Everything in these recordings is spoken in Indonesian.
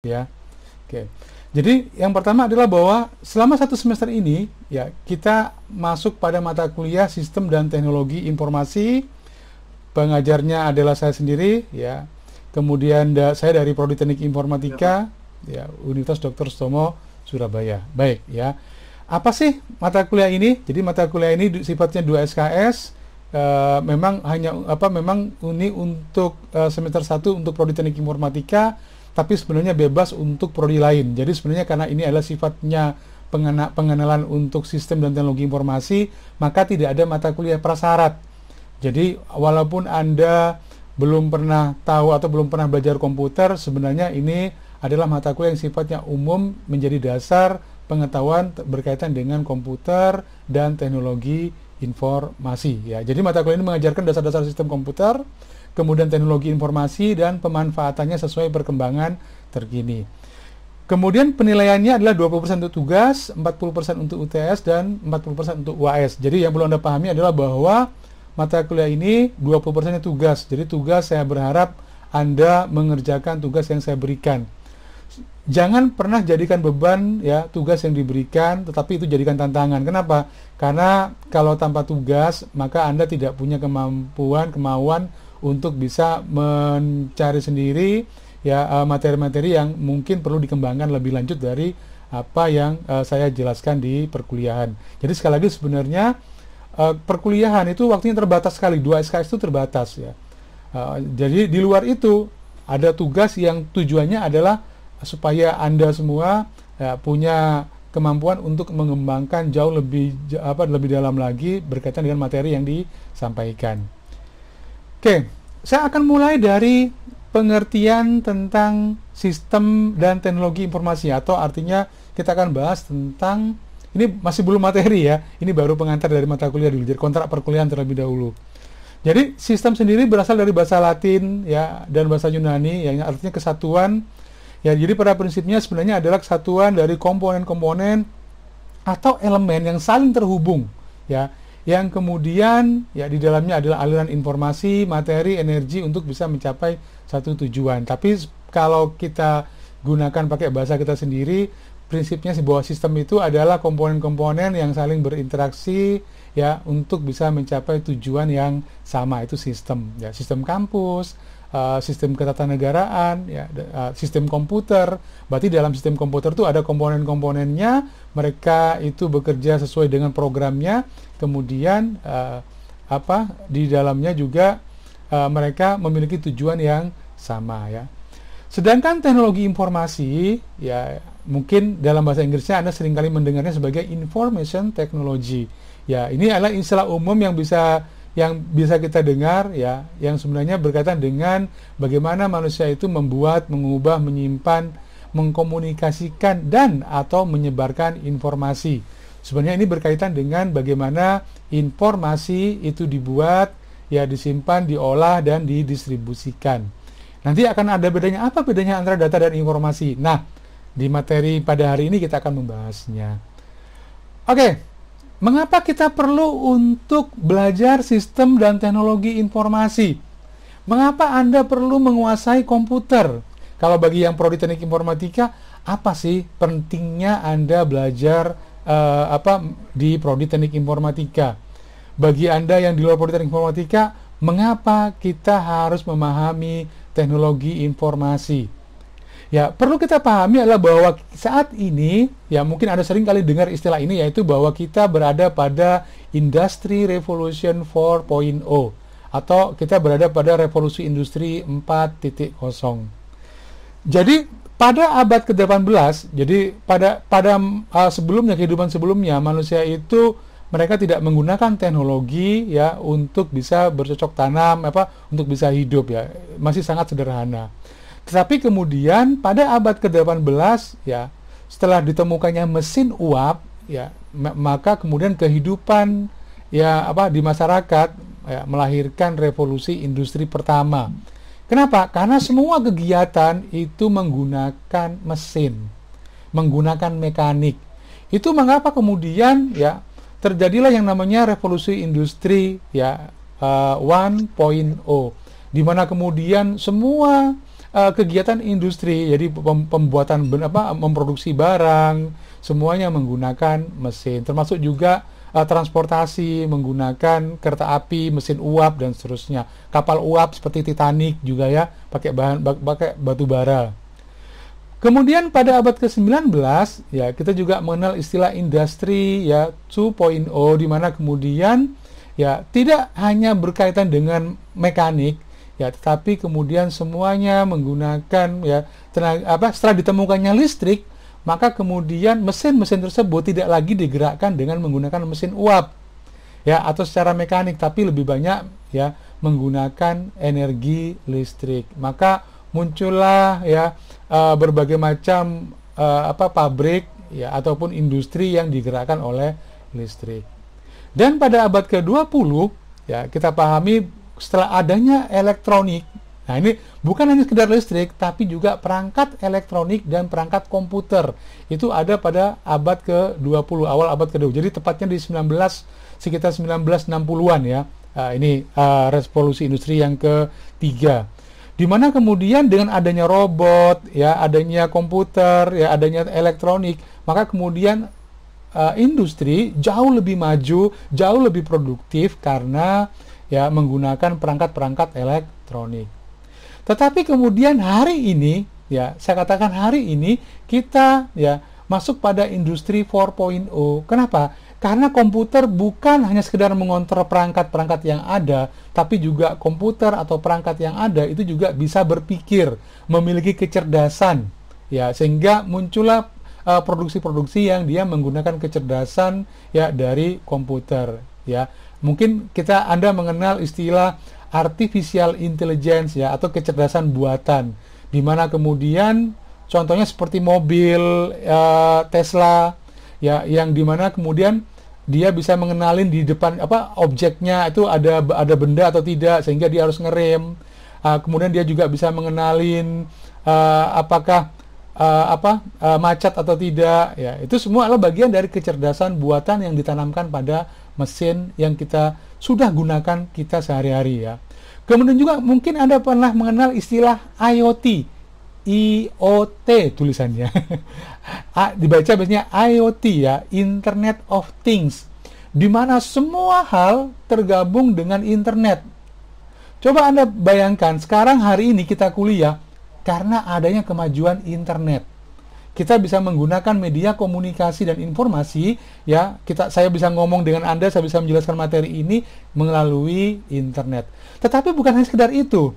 ya. Oke. Jadi yang pertama adalah bahwa selama 1 semester ini ya kita masuk pada mata kuliah Sistem dan Teknologi Informasi. Pengajarnya adalah saya sendiri ya. Kemudian saya dari Prodi Teknik Informatika ya, Universitas Dr. Sutomo Surabaya. Baik ya. Apa sih mata kuliah ini? Jadi mata kuliah ini sifatnya 2 SKS. Memang ini untuk semester 1 untuk Prodi Teknik Informatika, tapi sebenarnya bebas untuk prodi lain. Jadi sebenarnya karena ini adalah sifatnya pengenalan untuk sistem dan teknologi informasi, maka tidak ada mata kuliah prasyarat. Jadi walaupun Anda belum pernah tahu atau belum pernah belajar komputer, sebenarnya ini adalah mata kuliah yang sifatnya umum menjadi dasar pengetahuan berkaitan dengan komputer dan teknologi informasi ya. Jadi mata kuliah ini mengajarkan dasar-dasar sistem komputer, kemudian teknologi informasi dan pemanfaatannya sesuai perkembangan terkini. Kemudian penilaiannya adalah 20% untuk tugas, 40% untuk UTS, dan 40% untuk UAS. Jadi yang perlu Anda pahami adalah bahwa mata kuliah ini 20% tugas. Jadi tugas saya berharap Anda mengerjakan tugas yang saya berikan. Jangan pernah jadikan beban ya tugas yang diberikan, tetapi itu jadikan tantangan. Kenapa? Karena kalau tanpa tugas, maka Anda tidak punya kemauan untuk bisa mencari sendiri ya materi-materi yang mungkin perlu dikembangkan lebih lanjut dari apa yang saya jelaskan di perkuliahan. Jadi sekali lagi sebenarnya perkuliahan itu waktunya terbatas sekali, 2 SKS itu terbatas ya. Jadi di luar itu ada tugas yang tujuannya adalah supaya Anda semua ya, punya kemampuan untuk mengembangkan jauh lebih dalam lagi berkaitan dengan materi yang disampaikan. Oke, saya akan mulai dari pengertian tentang sistem dan teknologi informasi, atau artinya kita akan bahas tentang, ini masih belum materi ya, ini baru pengantar dari mata kuliah dulu, jadi kontrak perkuliahan terlebih dahulu. Jadi sistem sendiri berasal dari bahasa Latin ya dan bahasa Yunani yang artinya kesatuan. Ya, jadi pada prinsipnya sebenarnya adalah kesatuan dari komponen-komponen atau elemen yang saling terhubung ya, yang kemudian ya di dalamnya adalah aliran informasi, materi, energi untuk bisa mencapai satu tujuan. Tapi kalau kita gunakan pakai bahasa kita sendiri, prinsipnya sebuah sistem itu adalah komponen-komponen yang saling berinteraksi ya untuk bisa mencapai tujuan yang sama, itu sistem ya, sistem kampus, sistem ketatanegaraan ya, sistem komputer. Berarti dalam sistem komputer itu ada komponen-komponennya, mereka itu bekerja sesuai dengan programnya, kemudian di dalamnya juga mereka memiliki tujuan yang sama ya. Sedangkan teknologi informasi ya, mungkin dalam bahasa Inggrisnya Anda seringkali mendengarnya sebagai information technology ya. Ini adalah istilah umum yang bisa kita dengar ya, yang sebenarnya berkaitan dengan bagaimana manusia itu membuat, mengubah, menyimpan, mengkomunikasikan dan atau menyebarkan informasi. Sebenarnya ini berkaitan dengan bagaimana informasi itu dibuat, ya disimpan, diolah dan didistribusikan. Nanti akan ada bedanya, apa bedanya antara data dan informasi. Nah, di materi pada hari ini kita akan membahasnya. Oke. Mengapa kita perlu untuk belajar sistem dan teknologi informasi? Mengapa Anda perlu menguasai komputer? Kalau bagi yang prodi teknik informatika, apa sih pentingnya Anda belajar di prodi teknik informatika? Bagi Anda yang di luar prodi teknik informatika, mengapa kita harus memahami teknologi informasi? Ya, perlu kita pahami adalah bahwa saat ini, ya mungkin Anda sering kali dengar istilah ini, yaitu bahwa kita berada pada Industry Revolution 4.0 atau kita berada pada revolusi industri 4.0. Jadi pada abad ke-18, jadi pada sebelumnya, kehidupan sebelumnya, manusia itu mereka tidak menggunakan teknologi ya untuk bisa bercocok tanam, untuk bisa hidup ya, masih sangat sederhana. Tetapi kemudian pada abad ke-18 ya, setelah ditemukannya mesin uap ya, maka kemudian kehidupan ya di masyarakat ya, melahirkan revolusi industri pertama. Kenapa? Karena semua kegiatan itu menggunakan mesin, menggunakan mekanik. Itu mengapa kemudian ya terjadilah yang namanya revolusi industri ya 1.0, di mana kemudian semua kegiatan industri, jadi pembuatan memproduksi barang, semuanya menggunakan mesin, termasuk juga transportasi menggunakan kereta api, mesin uap dan seterusnya. Kapal uap seperti Titanic juga ya, pakai batu bara. Kemudian pada abad ke-19 ya kita juga mengenal istilah industri ya 2.0, di mana kemudian ya tidak hanya berkaitan dengan mekanik ya, tetapi kemudian semuanya menggunakan ya tenaga setelah ditemukannya listrik, maka kemudian mesin-mesin tersebut tidak lagi digerakkan dengan menggunakan mesin uap ya atau secara mekanik, tapi lebih banyak ya menggunakan energi listrik. Maka muncullah ya berbagai macam pabrik ya ataupun industri yang digerakkan oleh listrik. Dan pada abad ke-20 ya kita pahami setelah adanya elektronik. Nah, ini bukan hanya sekedar listrik, tapi juga perangkat elektronik dan perangkat komputer. Itu ada pada abad ke-20, awal abad ke-20. Jadi tepatnya di sekitar 1960-an ya. Ini revolusi industri yang ketiga. Di mana kemudian dengan adanya robot, ya, adanya komputer, ya, adanya elektronik, maka kemudian industri jauh lebih maju, jauh lebih produktif karena ya menggunakan perangkat-perangkat elektronik. Tetapi kemudian hari ini, ya saya katakan hari ini kita ya masuk pada industri 4.0. Kenapa? Karena komputer bukan hanya sekedar mengontrol perangkat-perangkat yang ada, tapi juga komputer atau perangkat yang ada itu juga bisa berpikir, memiliki kecerdasan, ya sehingga muncullah produksi-produksi yang dia menggunakan kecerdasan ya dari komputer, ya. Mungkin Anda mengenal istilah artificial intelligence ya atau kecerdasan buatan, di mana kemudian contohnya seperti mobil Tesla ya, yang dimana kemudian dia bisa mengenalin di depan objeknya itu ada benda atau tidak, sehingga dia harus ngerem. Kemudian dia juga bisa mengenalin apakah macet atau tidak ya. Itu semua adalah bagian dari kecerdasan buatan yang ditanamkan pada mesin yang kita sudah gunakan kita sehari-hari ya. Kemudian juga mungkin Anda pernah mengenal istilah IoT, tulisannya. Dibaca biasanya IoT ya, Internet of Things, di mana semua hal tergabung dengan internet. Coba Anda bayangkan, sekarang hari ini kita kuliah karena adanya kemajuan internet. Kita bisa menggunakan media komunikasi dan informasi ya. Saya bisa ngomong dengan Anda, saya bisa menjelaskan materi ini melalui internet. Tetapi bukan hanya sekedar itu.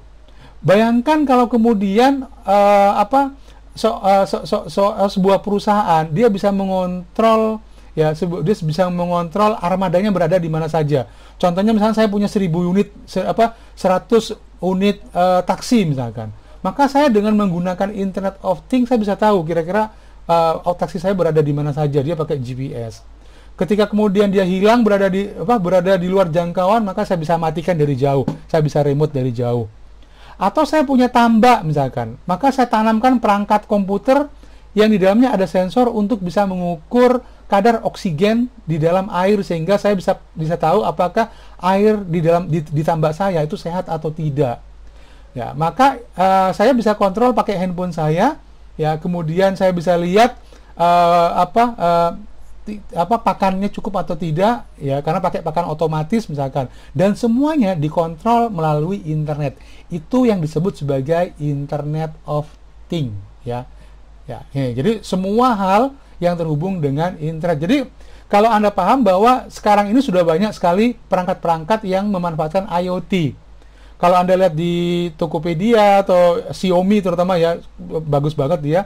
Bayangkan kalau kemudian sebuah perusahaan dia bisa mengontrol ya, dia bisa mengontrol armadanya berada di mana saja. Contohnya misalnya saya punya 100 unit taksi misalkan. Maka saya dengan menggunakan Internet of Things saya bisa tahu kira-kira taksi saya berada di mana saja. Dia pakai GPS. Ketika kemudian dia hilang berada di luar jangkauan, maka saya bisa matikan dari jauh. Saya bisa remote dari jauh. Atau saya punya tambak misalkan, maka saya tanamkan perangkat komputer yang di dalamnya ada sensor untuk bisa mengukur kadar oksigen di dalam air, sehingga saya bisa tahu apakah air di tambak saya itu sehat atau tidak. Ya, maka saya bisa kontrol pakai handphone saya, ya, kemudian saya bisa lihat pakannya cukup atau tidak, ya, karena pakai pakan otomatis misalkan, dan semuanya dikontrol melalui internet. Itu yang disebut sebagai Internet of Things, ya. Ya, jadi semua hal yang terhubung dengan internet. Jadi kalau Anda paham bahwa sekarang ini sudah banyak sekali perangkat-perangkat yang memanfaatkan IoT. Kalau Anda lihat di Tokopedia atau Xiaomi terutama ya, bagus banget dia.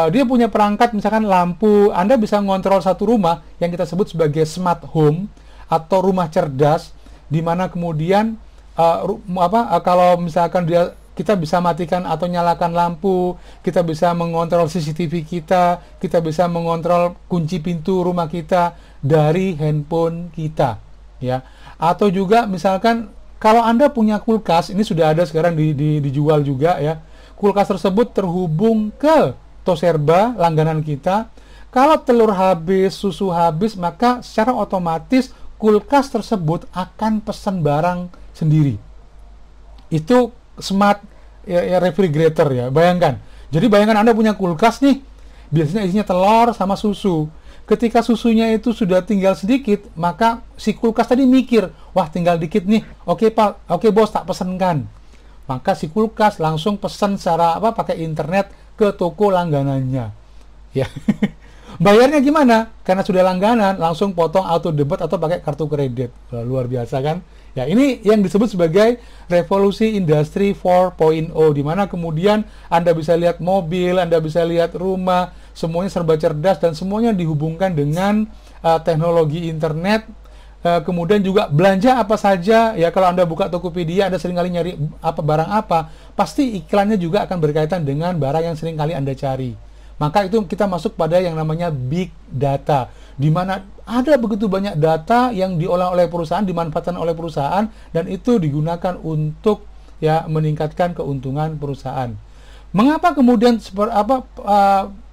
Dia punya perangkat misalkan lampu. Anda bisa ngontrol satu rumah yang kita sebut sebagai smart home atau rumah cerdas, di mana kemudian kalau misalkan kita bisa matikan atau nyalakan lampu, kita bisa mengontrol CCTV kita bisa mengontrol kunci pintu rumah kita dari handphone kita, ya. Atau juga misalkan kalau Anda punya kulkas, ini sudah ada sekarang dijual juga ya. Kulkas tersebut terhubung ke Toserba langganan kita. Kalau telur habis, susu habis, maka secara otomatis kulkas tersebut akan pesan barang sendiri. Itu smart refrigerator ya. Bayangkan. Jadi bayangkan Anda punya kulkas nih, biasanya isinya telur sama susu. Ketika susunya itu sudah tinggal sedikit, maka si kulkas tadi mikir, wah tinggal dikit nih, oke Pak, oke bos, tak pesenkan. Maka si kulkas langsung pesan secara pakai internet ke toko langganannya. Ya. Bayarnya gimana? Karena sudah langganan, langsung potong auto debit atau pakai kartu kredit. Luar biasa kan? Ya, ini yang disebut sebagai revolusi industri 4.0, di mana kemudian Anda bisa lihat mobil, Anda bisa lihat rumah, semuanya serba cerdas dan semuanya dihubungkan dengan teknologi internet. Kemudian juga belanja apa saja, ya kalau Anda buka Tokopedia, Anda seringkali nyari barang apa, pasti iklannya juga akan berkaitan dengan barang yang seringkali Anda cari. Maka itu kita masuk pada yang namanya big data, di mana ada begitu banyak data yang diolah oleh perusahaan, dimanfaatkan oleh perusahaan, dan itu digunakan untuk ya meningkatkan keuntungan perusahaan. Mengapa kemudian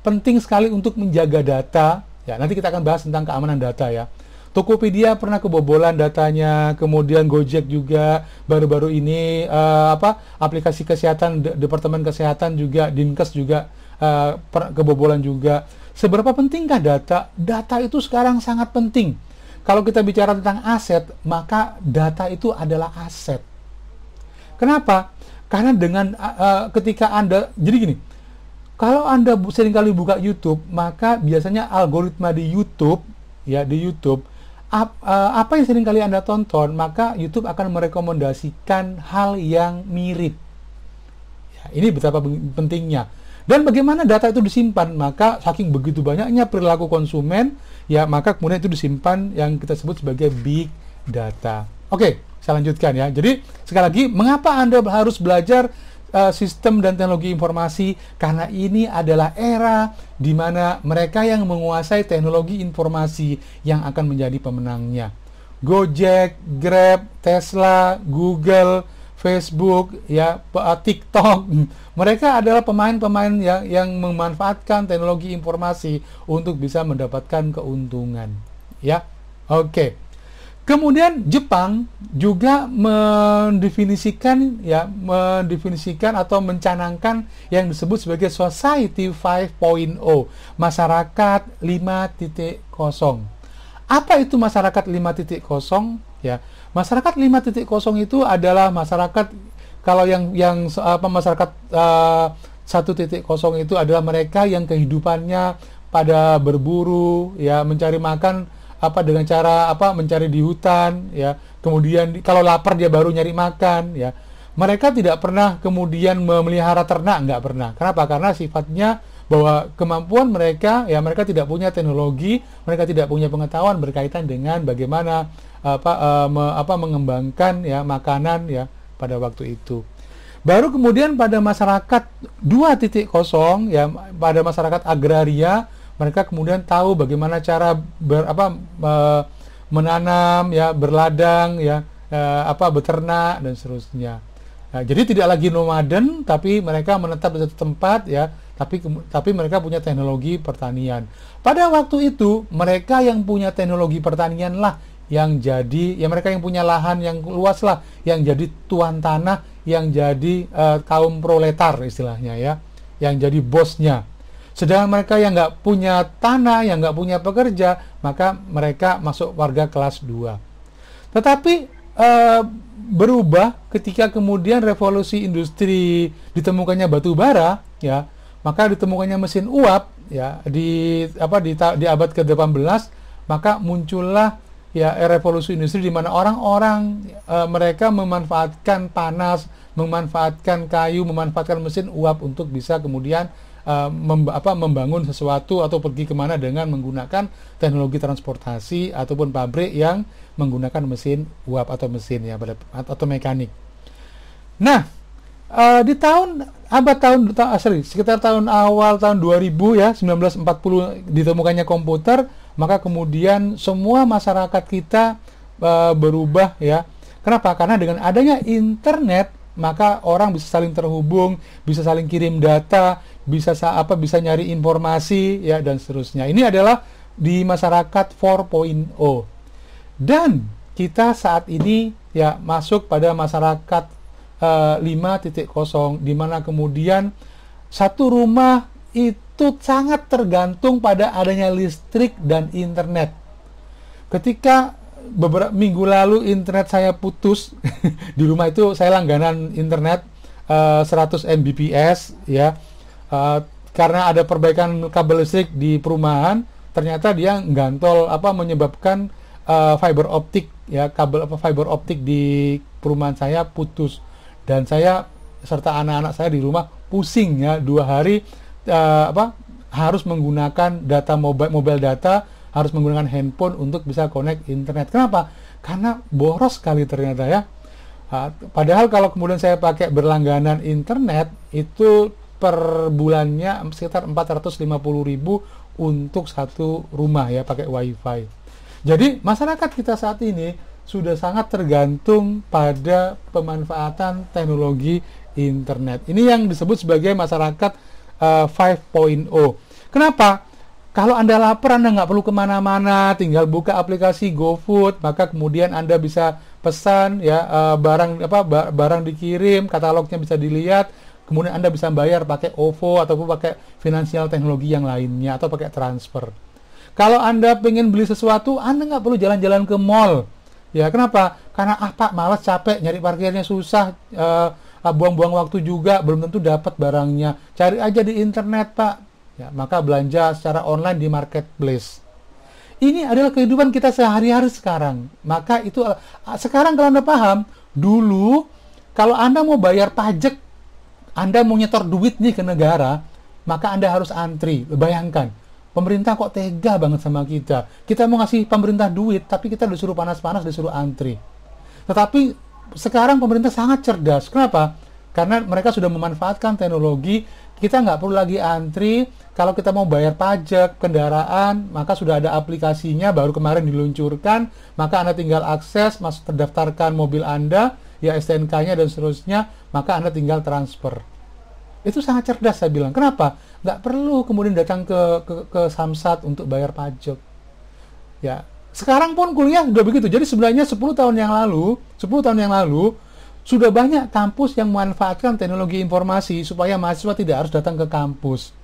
penting sekali untuk menjaga data? Ya, nanti kita akan bahas tentang keamanan data ya. Tokopedia pernah kebobolan datanya, kemudian Gojek juga baru-baru ini aplikasi kesehatan, Departemen Kesehatan juga, Dinkes juga kebobolan juga. Seberapa pentingkah data? Data itu sekarang sangat penting. Kalau kita bicara tentang aset, maka data itu adalah aset. Kenapa? Karena dengan ketika Anda, jadi gini, kalau Anda seringkali buka YouTube, maka biasanya algoritma di YouTube, ya di YouTube, apa yang seringkali Anda tonton, maka YouTube akan merekomendasikan hal yang mirip. Ya, ini betapa pentingnya. Dan bagaimana data itu disimpan? Maka saking begitu banyaknya perilaku konsumen, ya maka kemudian itu disimpan yang kita sebut sebagai big data. Oke, saya lanjutkan ya. Jadi sekali lagi, mengapa Anda harus belajar sistem dan teknologi informasi? Karena ini adalah era di mana mereka yang menguasai teknologi informasi yang akan menjadi pemenangnya. Gojek, Grab, Tesla, Google, Facebook, ya, TikTok, mereka adalah pemain-pemain yang memanfaatkan teknologi informasi untuk bisa mendapatkan keuntungan, ya. Oke. Kemudian Jepang juga mendefinisikan atau mencanangkan yang disebut sebagai Society 5.0, masyarakat 5.0. Apa itu masyarakat 5.0? Ya, masyarakat 5.0 itu adalah masyarakat, kalau masyarakat 1.0 itu adalah mereka yang kehidupannya pada berburu, ya, mencari makan dengan cara mencari di hutan, ya. Kemudian kalau lapar dia baru nyari makan, ya. Mereka tidak pernah kemudian memelihara ternak, nggak pernah. Kenapa? Karena sifatnya bahwa kemampuan mereka, ya, mereka tidak punya teknologi, mereka tidak punya pengetahuan berkaitan dengan bagaimana mengembangkan, ya, makanan, ya, pada waktu itu. Baru kemudian pada masyarakat 2.0, ya, pada masyarakat agraria, mereka kemudian tahu bagaimana cara menanam, ya, berladang, ya, beternak dan seterusnya. Nah, jadi tidak lagi nomaden, tapi mereka menetap di satu tempat, ya, tapi mereka punya teknologi pertanian. Pada waktu itu mereka yang punya teknologi pertanian lah yang jadi, ya, mereka yang punya lahan yang luas lah yang jadi tuan tanah, yang jadi kaum proletar istilahnya, ya, yang jadi bosnya. Sedangkan mereka yang nggak punya tanah, yang nggak punya pekerja, maka mereka masuk warga kelas 2. Tetapi berubah ketika kemudian revolusi industri, ditemukannya batu bara, ya, maka ditemukannya mesin uap, ya, di abad ke-18, maka muncullah, ya, revolusi industri di mana orang-orang mereka memanfaatkan panas, memanfaatkan kayu, memanfaatkan mesin uap untuk bisa kemudian membangun sesuatu atau pergi kemana dengan menggunakan teknologi transportasi ataupun pabrik yang menggunakan mesin uap atau mesin, ya, atau mekanik. Nah, di sekitar tahun awal tahun 2000, ya, 1940 ditemukannya komputer, maka kemudian semua masyarakat kita berubah, ya. Kenapa? Karena dengan adanya internet, maka orang bisa saling terhubung, bisa saling kirim data, bisa nyari informasi, ya, dan seterusnya. Ini adalah di masyarakat 4.0. Dan kita saat ini, ya, masuk pada masyarakat 5.0, di mana kemudian satu rumah itu sangat tergantung pada adanya listrik dan internet. Ketika beberapa minggu lalu internet saya putus di rumah itu saya langganan internet 100 Mbps ya, karena ada perbaikan kabel listrik di perumahan, ternyata dia gantol menyebabkan fiber optik ya, kabel fiber optik di perumahan saya putus, dan saya serta anak-anak saya di rumah pusing ya 2 hari harus menggunakan data mobile data, harus menggunakan handphone untuk bisa connect internet. Kenapa? Karena boros sekali ternyata ya. Padahal kalau kemudian saya pakai berlangganan internet itu per bulannya sekitar 450.000 untuk satu rumah ya, pakai wifi. Jadi masyarakat kita saat ini sudah sangat tergantung pada pemanfaatan teknologi internet. Ini yang disebut sebagai masyarakat 5.0. Kenapa? Kalau Anda lapar, Anda nggak perlu kemana-mana, tinggal buka aplikasi GoFood, maka kemudian Anda bisa pesan ya, barang dikirim, katalognya bisa dilihat, kemudian Anda bisa bayar pakai OVO ataupun pakai finansial teknologi yang lainnya atau pakai transfer. Kalau Anda pengen beli sesuatu, Anda nggak perlu jalan-jalan ke mall. Ya, kenapa? Karena Pak, malas, capek, nyari parkirnya susah, buang-buang waktu juga, belum tentu dapat barangnya. Cari aja di internet, Pak. Ya, maka belanja secara online di marketplace. Ini adalah kehidupan kita sehari-hari sekarang. Maka itu sekarang kalau Anda paham, dulu kalau Anda mau bayar pajak, Anda mau nyetor duit nih ke negara, maka Anda harus antri. Bayangkan, pemerintah kok tega banget sama kita. Kita mau ngasih pemerintah duit, tapi kita disuruh panas-panas, disuruh antri. Tetapi sekarang pemerintah sangat cerdas. Kenapa? Karena mereka sudah memanfaatkan teknologi. Kita nggak perlu lagi antri. Kalau kita mau bayar pajak kendaraan, maka sudah ada aplikasinya, baru kemarin diluncurkan. Maka Anda tinggal akses, masuk terdaftarkan mobil Anda, ya STNK-nya dan seterusnya, maka Anda tinggal transfer. Itu sangat cerdas saya bilang. Kenapa? Nggak perlu kemudian datang ke Samsat untuk bayar pajak. Ya, sekarang pun kuliah udah begitu. Jadi sebenarnya 10 tahun yang lalu sudah banyak kampus yang memanfaatkan teknologi informasi supaya mahasiswa tidak harus datang ke kampus.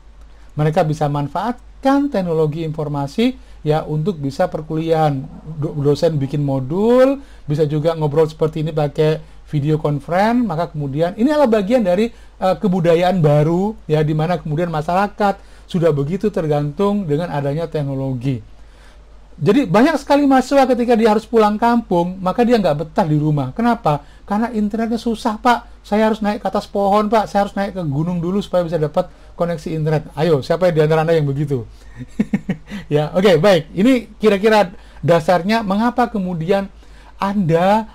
Mereka bisa manfaatkan teknologi informasi ya untuk bisa perkuliahan. Dosen bikin modul, bisa juga ngobrol seperti ini pakai video conference, maka kemudian ini adalah bagian dari kebudayaan baru ya, di mana kemudian masyarakat sudah begitu tergantung dengan adanya teknologi. Jadi banyak sekali mahasiswa ketika dia harus pulang kampung, maka dia nggak betah di rumah. Kenapa? Karena internetnya susah, Pak. Saya harus naik ke atas pohon, Pak. Saya harus naik ke gunung dulu supaya bisa dapat koneksi internet. Ayo, siapa di antara Anda yang begitu? Ya, oke, baik. Ini kira-kira dasarnya mengapa kemudian Anda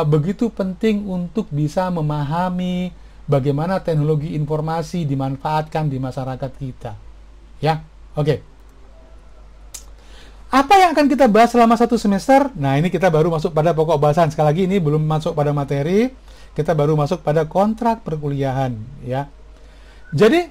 begitu penting untuk bisa memahami bagaimana teknologi informasi dimanfaatkan di masyarakat kita. Ya, oke. Apa yang akan kita bahas selama 1 semester? Nah, ini kita baru masuk pada pokok bahasan. Sekali lagi ini belum masuk pada materi, kita baru masuk pada kontrak perkuliahan ya. Jadi,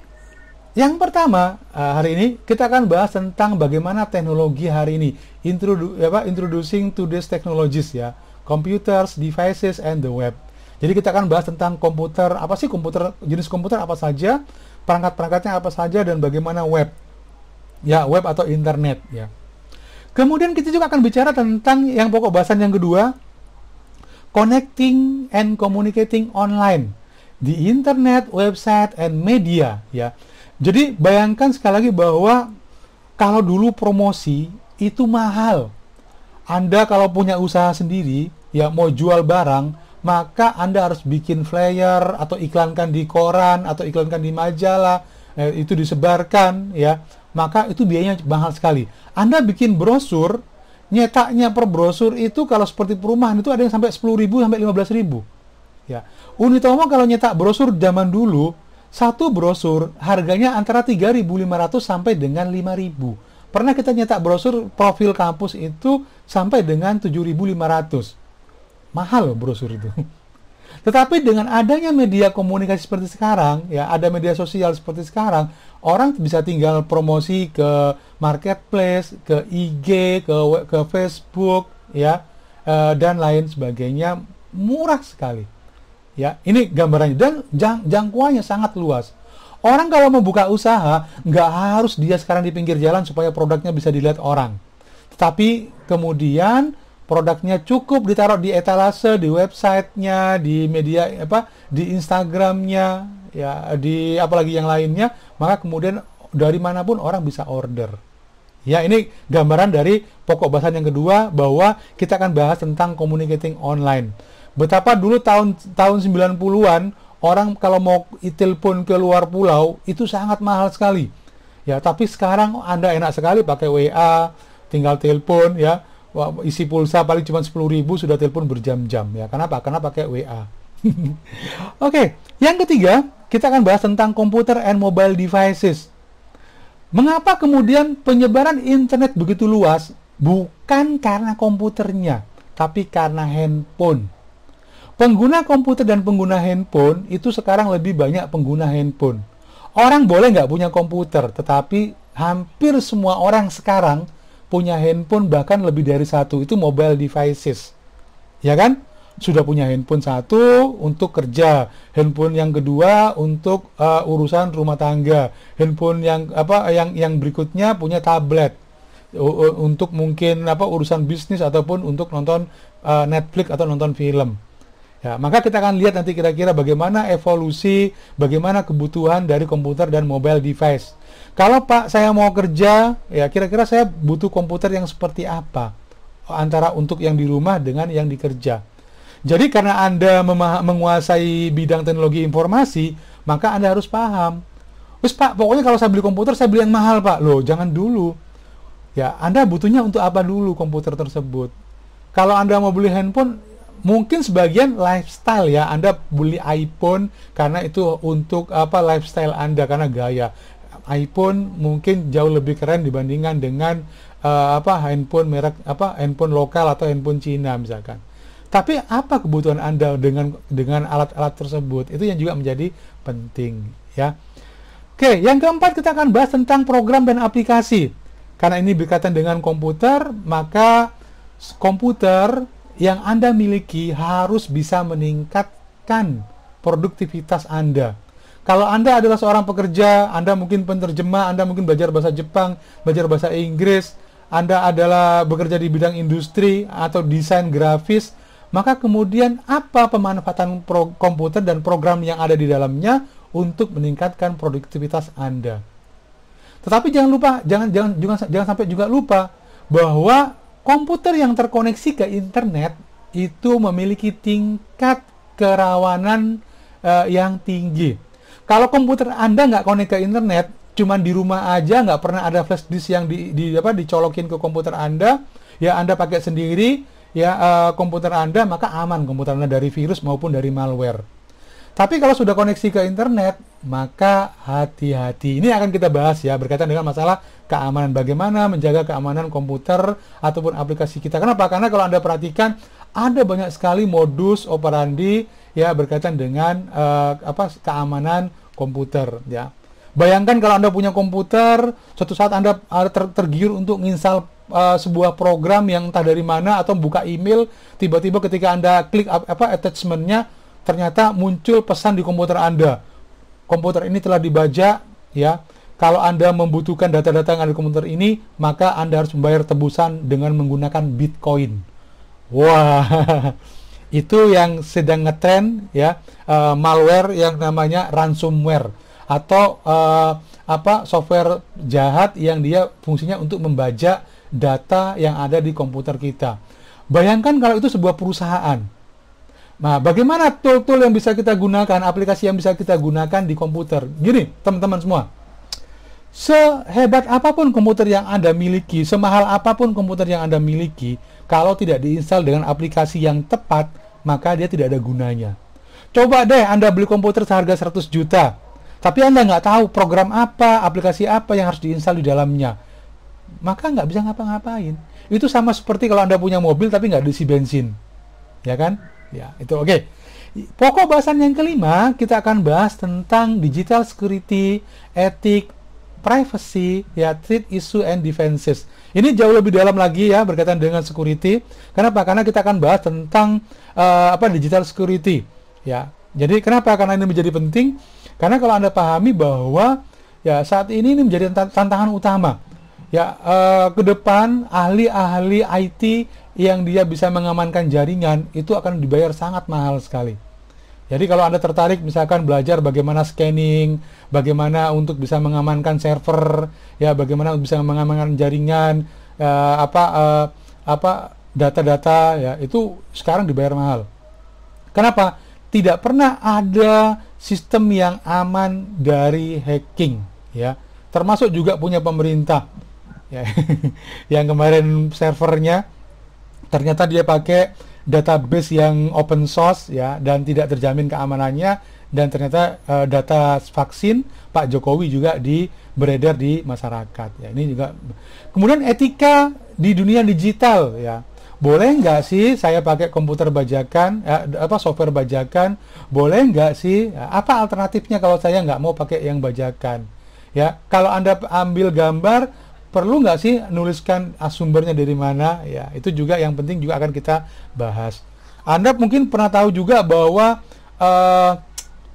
yang pertama hari ini kita akan bahas tentang bagaimana teknologi hari ini, introducing today's technologies ya, computers, devices, and the web. Jadi kita akan bahas tentang komputer, apa sih komputer, jenis komputer apa saja, perangkat-perangkatnya apa saja, dan bagaimana web. Ya, web atau internet ya. Kemudian kita juga akan bicara tentang yang pokok bahasan yang kedua, connecting and communicating online, di internet, website, and media ya. Jadi bayangkan sekali lagi bahwa kalau dulu promosi itu mahal. Anda kalau punya usaha sendiri ya, mau jual barang, maka Anda harus bikin flyer atau iklankan di koran atau iklankan di majalah, itu disebarkan ya. Maka itu biayanya mahal sekali. Anda bikin brosur, nyetaknya per brosur itu kalau seperti perumahan itu ada yang sampai 10.000 sampai 15.000. Ya. Unitomo kalau nyetak brosur zaman dulu, satu brosur harganya antara 3.500 sampai dengan 5.000. Pernah kita nyetak brosur profil kampus itu sampai dengan 7.500. Mahal brosur itu. Tetapi dengan adanya media komunikasi seperti sekarang, ya, ada media sosial seperti sekarang, orang bisa tinggal promosi ke marketplace, ke IG, ke Facebook, ya, dan lain sebagainya, murah sekali. Ya, ini gambarannya dan jangkauannya sangat luas. Orang kalau mau buka usaha, nggak harus dia sekarang di pinggir jalan supaya produknya bisa dilihat orang. Tetapi kemudian produknya cukup ditaruh di etalase, di websitenya, di media di Instagramnya, ya, di apalagi yang lainnya, maka kemudian dari manapun orang bisa order. Ya, ini gambaran dari pokok bahasan yang kedua, bahwa kita akan bahas tentang communicating online. Betapa dulu tahun 90-an orang kalau mau telepon ke luar pulau itu sangat mahal sekali. Ya, tapi sekarang Anda enak sekali pakai WA, tinggal telepon, ya. Isi pulsa paling cuma 10.000 sudah telepon berjam-jam, ya. Kenapa? Karena pakai WA. Oke, yang ketiga kita akan bahas tentang computer and mobile devices. Mengapa kemudian penyebaran internet begitu luas? Bukan karena komputernya, tapi karena handphone. Pengguna komputer dan pengguna handphone itu sekarang lebih banyak pengguna handphone. Orang boleh nggak punya komputer, tetapi hampir semua orang sekarang punya handphone, bahkan lebih dari satu. Itu mobile devices, ya kan? Sudah punya handphone satu untuk kerja, handphone yang kedua untuk urusan rumah tangga, handphone yang berikutnya punya tablet untuk mungkin urusan bisnis ataupun untuk nonton Netflix atau nonton film. Ya, maka kita akan lihat nanti kira-kira bagaimana evolusi, bagaimana kebutuhan dari komputer dan mobile device. Kalau Pak saya mau kerja, ya kira-kira saya butuh komputer yang seperti apa? Antara untuk yang di rumah dengan yang di kerja. Jadi karena Anda menguasai bidang teknologi informasi, maka Anda harus paham. Terus Pak, pokoknya kalau saya beli komputer, saya beli yang mahal Pak. Loh, jangan dulu. Ya, Anda butuhnya untuk apa dulu komputer tersebut? Kalau Anda mau beli handphone, mungkin sebagian lifestyle, ya. Anda beli iPhone karena itu untuk lifestyle Anda, karena gaya. iPhone mungkin jauh lebih keren dibandingkan dengan handphone merek handphone lokal atau handphone Cina misalkan. Tapi apa kebutuhan Anda dengan alat-alat tersebut? Itu yang juga menjadi penting, ya. Oke, yang keempat kita akan bahas tentang program dan aplikasi. Karena ini berkaitan dengan komputer, maka komputer yang Anda miliki harus bisa meningkatkan produktivitas Anda. Kalau Anda adalah seorang pekerja, Anda mungkin penerjemah, Anda mungkin belajar bahasa Jepang, belajar bahasa Inggris, Anda adalah bekerja di bidang industri atau desain grafis, maka kemudian apa pemanfaatan komputer dan program yang ada di dalamnya untuk meningkatkan produktivitas Anda. Tetapi jangan sampai juga lupa bahwa komputer yang terkoneksi ke internet itu memiliki tingkat kerawanan yang tinggi. Kalau komputer Anda nggak connect ke internet, cuman di rumah aja, nggak pernah ada flash disk yang dicolokin ke komputer Anda, ya Anda pakai sendiri, ya komputer Anda, maka aman komputer Anda dari virus maupun dari malware. Tapi kalau sudah koneksi ke internet, maka hati-hati. Ini akan kita bahas, ya, berkaitan dengan masalah keamanan. Bagaimana menjaga keamanan komputer ataupun aplikasi kita. Kenapa? Karena kalau Anda perhatikan, ada banyak sekali modus operandi, ya, berkaitan dengan keamanan komputer, ya. Bayangkan kalau Anda punya komputer, suatu saat Anda tergiur untuk menginstal sebuah program yang entah dari mana atau buka email, tiba-tiba ketika Anda klik attachment-nya, ternyata muncul pesan di komputer Anda. Komputer ini telah dibajak, ya. Kalau Anda membutuhkan data-data yang ada di komputer ini, maka Anda harus membayar tebusan dengan menggunakan Bitcoin. Wah, itu yang sedang ngetrend, ya, malware yang namanya ransomware atau software jahat yang dia fungsinya untuk membajak data yang ada di komputer kita. Bayangkan kalau itu sebuah perusahaan. Nah, bagaimana tool-tool yang bisa kita gunakan, aplikasi yang bisa kita gunakan di komputer? Gini, teman-teman semua. Sehebat apapun komputer yang Anda miliki, semahal apapun komputer yang Anda miliki, kalau tidak diinstal dengan aplikasi yang tepat, maka dia tidak ada gunanya. Coba deh Anda beli komputer seharga 100 juta, tapi Anda nggak tahu program apa, aplikasi apa yang harus diinstal di dalamnya, maka nggak bisa ngapa-ngapain. Itu sama seperti kalau Anda punya mobil tapi nggak diisi bensin, ya kan? Ya, itu oke. Pokok bahasan yang kelima, kita akan bahas tentang digital security, etik, privacy, ya, threat issue and defenses. Ini jauh lebih dalam lagi, ya, berkaitan dengan security. Kenapa? Karena kita akan bahas tentang digital security, ya. Jadi kenapa? Karena ini menjadi penting. Karena kalau Anda pahami bahwa ya saat ini menjadi tantangan utama. Ya, ke depan ahli-ahli IT yang dia bisa mengamankan jaringan itu akan dibayar sangat mahal sekali. Jadi kalau Anda tertarik misalkan belajar bagaimana scanning, bagaimana untuk bisa mengamankan server, ya bagaimana bisa mengamankan jaringan, data-data, ya itu sekarang dibayar mahal. Kenapa? Tidak pernah ada sistem yang aman dari hacking, ya. Termasuk juga punya pemerintah. Ya, yang kemarin servernya ternyata dia pakai database yang open source, ya, dan tidak terjamin keamanannya, dan ternyata data vaksin Pak Jokowi juga beredar di masyarakat, ya. Ini juga kemudian etika di dunia digital, ya. Boleh nggak sih saya pakai komputer bajakan, software bajakan? Boleh nggak sih? Apa alternatifnya kalau saya nggak mau pakai yang bajakan? Ya, kalau Anda ambil gambar, perlu nggak sih nuliskan sumbernya dari mana? Ya, itu juga yang penting juga akan kita bahas. Anda mungkin pernah tahu juga bahwa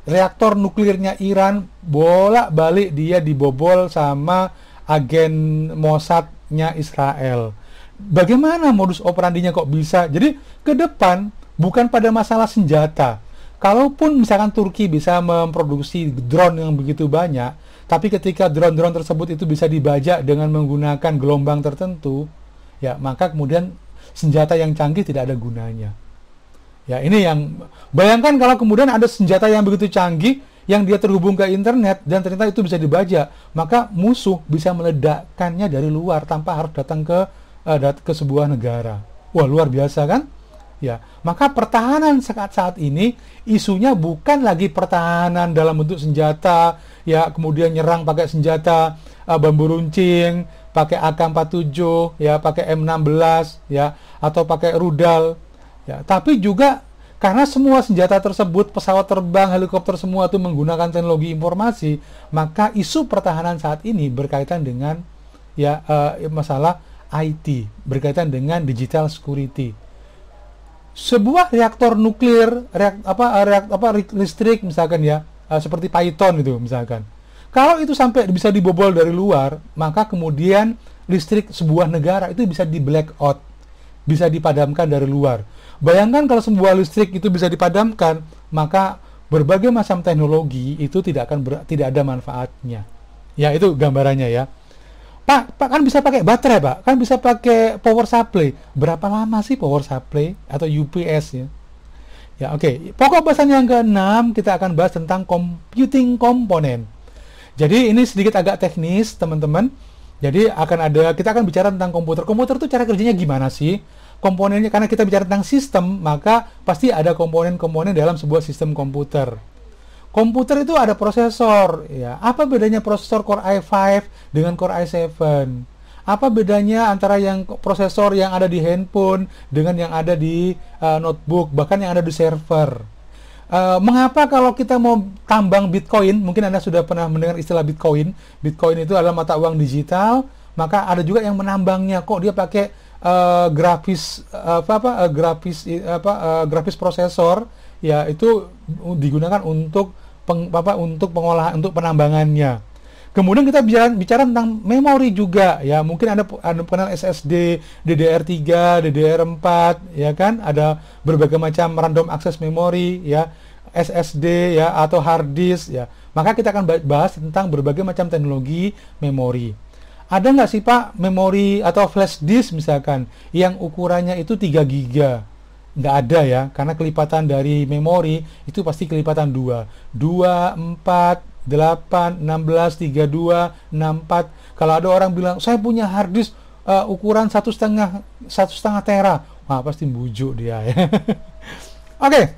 reaktor nuklirnya Iran bolak-balik dia dibobol sama agen Mossadnya Israel. Bagaimana modus operandinya kok bisa? Jadi ke depan bukan pada masalah senjata. Kalaupun misalkan Turki bisa memproduksi drone yang begitu banyak, tapi ketika drone-drone tersebut itu bisa dibajak dengan menggunakan gelombang tertentu, ya maka kemudian senjata yang canggih tidak ada gunanya. Ya, ini yang bayangkan kalau kemudian ada senjata yang begitu canggih yang dia terhubung ke internet dan ternyata itu bisa dibajak, maka musuh bisa meledakkannya dari luar tanpa harus datang ke sebuah negara. Wah, luar biasa kan? Ya, maka pertahanan saat ini isunya bukan lagi pertahanan dalam bentuk senjata, ya kemudian nyerang pakai senjata bambu runcing, pakai AK-47, ya pakai M16, ya atau pakai rudal, ya. Tapi juga karena semua senjata tersebut, pesawat terbang, helikopter semua itu menggunakan teknologi informasi, maka isu pertahanan saat ini berkaitan dengan masalah IT, berkaitan dengan digital security. Sebuah reaktor nuklir, listrik misalkan, ya, seperti Python itu misalkan. Kalau itu sampai bisa dibobol dari luar, maka kemudian listrik sebuah negara itu bisa di blackout, bisa dipadamkan dari luar. Bayangkan kalau sebuah listrik itu bisa dipadamkan, maka berbagai macam teknologi itu tidak ada manfaatnya. Ya, itu gambarannya, ya. Pak kan bisa pakai baterai, Pak. Kan bisa pakai power supply. Berapa lama sih power supply atau UPS, ya? Ya, oke. Pokok bahasan yang ke-6 kita akan bahas tentang computing component. Jadi ini sedikit agak teknis, teman-teman. Jadi kita akan bicara tentang komputer. Komputer itu cara kerjanya gimana sih? Komponennya, karena kita bicara tentang sistem, maka pasti ada komponen-komponen dalam sebuah sistem komputer. Komputer itu ada prosesor, ya. Apa bedanya prosesor Core i5 dengan Core i7? Apa bedanya antara yang prosesor yang ada di handphone dengan yang ada di notebook, bahkan yang ada di server? Mengapa kalau kita mau tambang Bitcoin, mungkin Anda sudah pernah mendengar istilah Bitcoin. Bitcoin itu adalah mata uang digital, maka ada juga yang menambangnya. Kok dia pakai grafis prosesor, ya itu digunakan untuk pengolahan, untuk penambangannya. Kemudian kita bicara tentang memori juga, ya. Mungkin Anda kenal SSD, DDR3, DDR4, ya kan? Ada berbagai macam random access memory, ya, SSD, ya, atau hard disk, ya. Maka kita akan bahas tentang berbagai macam teknologi memori. Ada nggak sih, Pak, memori atau flash disk misalkan yang ukurannya itu 3 GB? Nggak ada, ya, karena kelipatan dari memori itu pasti kelipatan 2, 4, 8, 16, 32, 64. Kalau ada orang bilang, saya punya hard disk ukuran 1,5 tera, wah pasti bujuk dia, ya. Oke.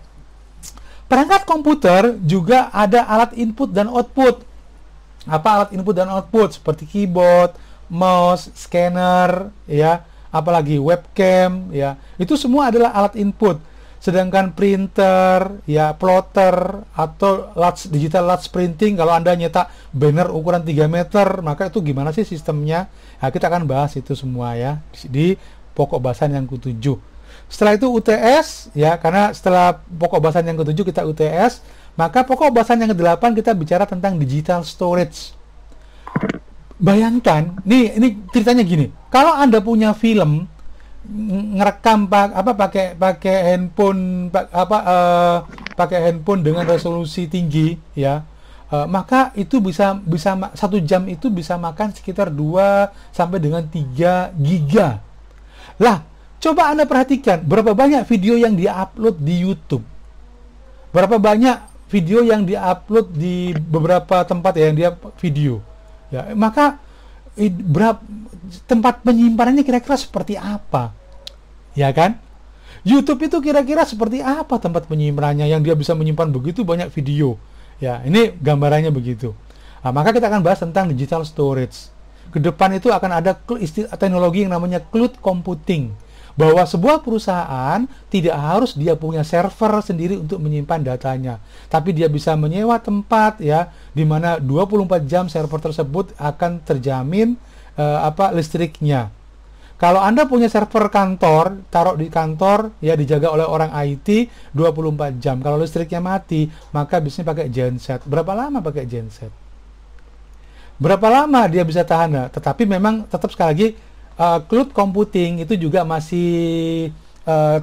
Perangkat komputer juga ada alat input dan output. Apa alat input dan output? Seperti keyboard, mouse, scanner, ya, apalagi webcam, ya. Itu semua adalah alat input. Sedangkan printer, ya, plotter, atau digital large printing, kalau Anda nyetak banner ukuran 3 meter, maka itu gimana sih sistemnya? Nah, kita akan bahas itu semua, ya, di pokok bahasan yang ke-7. Setelah itu UTS, ya, karena setelah pokok bahasan yang ke-7 kita UTS, maka pokok bahasan yang ke-8 kita bicara tentang digital storage. Bayangkan, ini ceritanya gini, kalau Anda punya film, ngerekam pakai handphone, pakai handphone dengan resolusi tinggi, ya, maka itu bisa 1 jam itu bisa makan sekitar 2 sampai dengan 3 giga. Lah, coba Anda perhatikan berapa banyak video yang dia-upload di YouTube. Berapa banyak video yang dia-upload di beberapa tempat ya, yang dia video. Ya, maka tempat penyimpanannya kira-kira seperti apa? Ya kan? YouTube itu kira-kira seperti apa tempat penyimpanannya yang dia bisa menyimpan begitu banyak video. Ya, ini gambarannya begitu. Nah, maka kita akan bahas tentang digital storage. Ke depan itu akan ada teknologi yang namanya cloud computing. Bahwa sebuah perusahaan tidak harus dia punya server sendiri untuk menyimpan datanya, tapi dia bisa menyewa tempat, ya, di mana 24 jam server tersebut akan terjamin listriknya. Kalau Anda punya server kantor, taruh di kantor, ya, dijaga oleh orang IT 24 jam. Kalau listriknya mati, maka biasanya pakai genset. Berapa lama pakai genset? Berapa lama dia bisa tahan? Nah, tetapi memang tetap sekali lagi cloud computing itu juga masih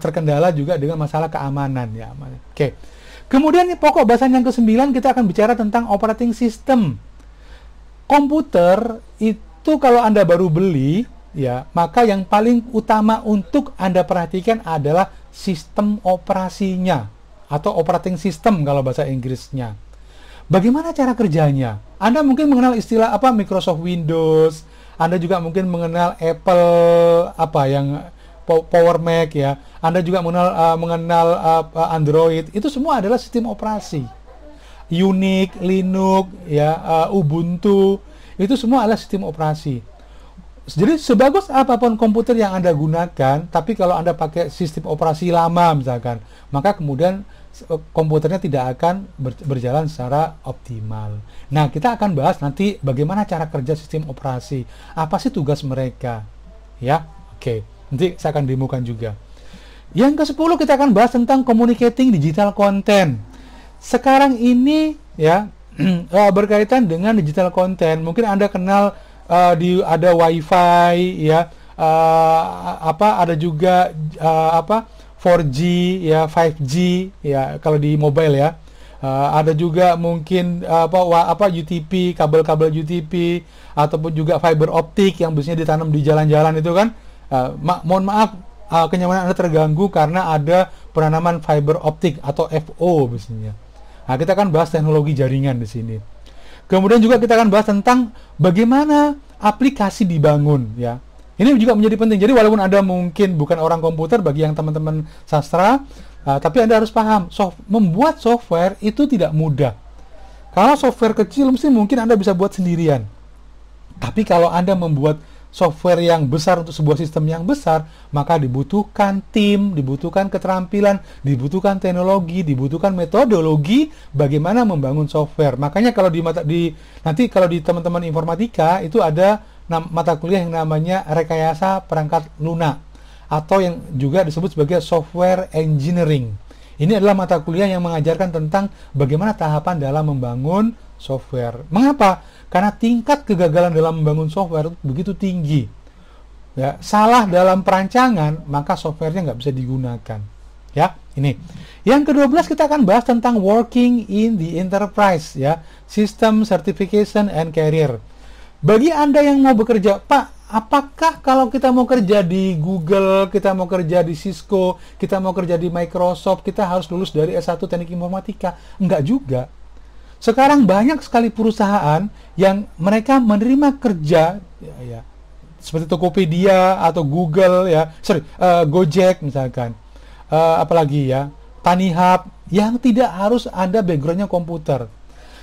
terkendala juga dengan masalah keamanan, ya. Oke. Kemudian pokok bahasan yang ke-9 kita akan bicara tentang operating system. Komputer itu kalau Anda baru beli, ya, maka yang paling utama untuk Anda perhatikan adalah sistem operasinya atau operating system kalau bahasa Inggrisnya. Bagaimana cara kerjanya? Anda mungkin mengenal istilah Microsoft Windows. Anda juga mungkin mengenal Apple yang Power Mac, ya. Anda juga mengenal Android. Itu semua adalah sistem operasi. Unix, Linux, ya, Ubuntu, itu semua adalah sistem operasi. Jadi sebagus apapun komputer yang Anda gunakan, tapi kalau Anda pakai sistem operasi lama misalkan, maka kemudian komputernya tidak akan berjalan secara optimal. Nah, kita akan bahas nanti bagaimana cara kerja sistem operasi. Apa sih tugas mereka? Ya, oke. Nanti saya akan demokan juga. Yang ke-10 kita akan bahas tentang communicating digital content. Sekarang ini, ya, berkaitan dengan digital content. Mungkin Anda kenal ada WiFi, ya, ada juga 4G, ya, 5G, ya, kalau di mobile, ya. Ada juga mungkin UTP, kabel-kabel UTP, ataupun juga fiber optik yang biasanya ditanam di jalan-jalan itu kan. Mohon maaf, kenyamanan Anda terganggu karena ada penanaman fiber optik atau FO biasanya. Nah, kita akan bahas teknologi jaringan di sini. Kemudian juga kita akan bahas tentang bagaimana aplikasi dibangun, ya. Ini juga menjadi penting. Jadi walaupun Anda mungkin bukan orang komputer, bagi yang teman-teman sastra, tapi Anda harus paham, membuat software itu tidak mudah. Kalau software kecil mungkin Anda bisa buat sendirian. Tapi kalau Anda membuat software yang besar untuk sebuah sistem yang besar, maka dibutuhkan tim, dibutuhkan keterampilan, dibutuhkan teknologi, dibutuhkan metodologi bagaimana membangun software. Makanya kalau nanti kalau di teman-teman informatika itu ada mata kuliah yang namanya rekayasa perangkat lunak, atau yang juga disebut sebagai software engineering. Ini adalah mata kuliah yang mengajarkan tentang bagaimana tahapan dalam membangun software. Mengapa? Karena tingkat kegagalan dalam membangun software begitu tinggi. Ya, salah dalam perancangan, maka softwarenya nggak bisa digunakan. Ya, ini. Yang ke-12 kita akan bahas tentang working in the enterprise, ya, system certification and career. Bagi Anda yang mau bekerja, Pak, apakah kalau kita mau kerja di Google, kita mau kerja di Cisco, kita mau kerja di Microsoft, kita harus lulus dari S1 Teknik Informatika? Enggak juga. Sekarang banyak sekali perusahaan yang mereka menerima kerja, ya, seperti Tokopedia atau Google, ya, Gojek misalkan, apalagi, ya, Tanihub, yang tidak harus Anda backgroundnya komputer.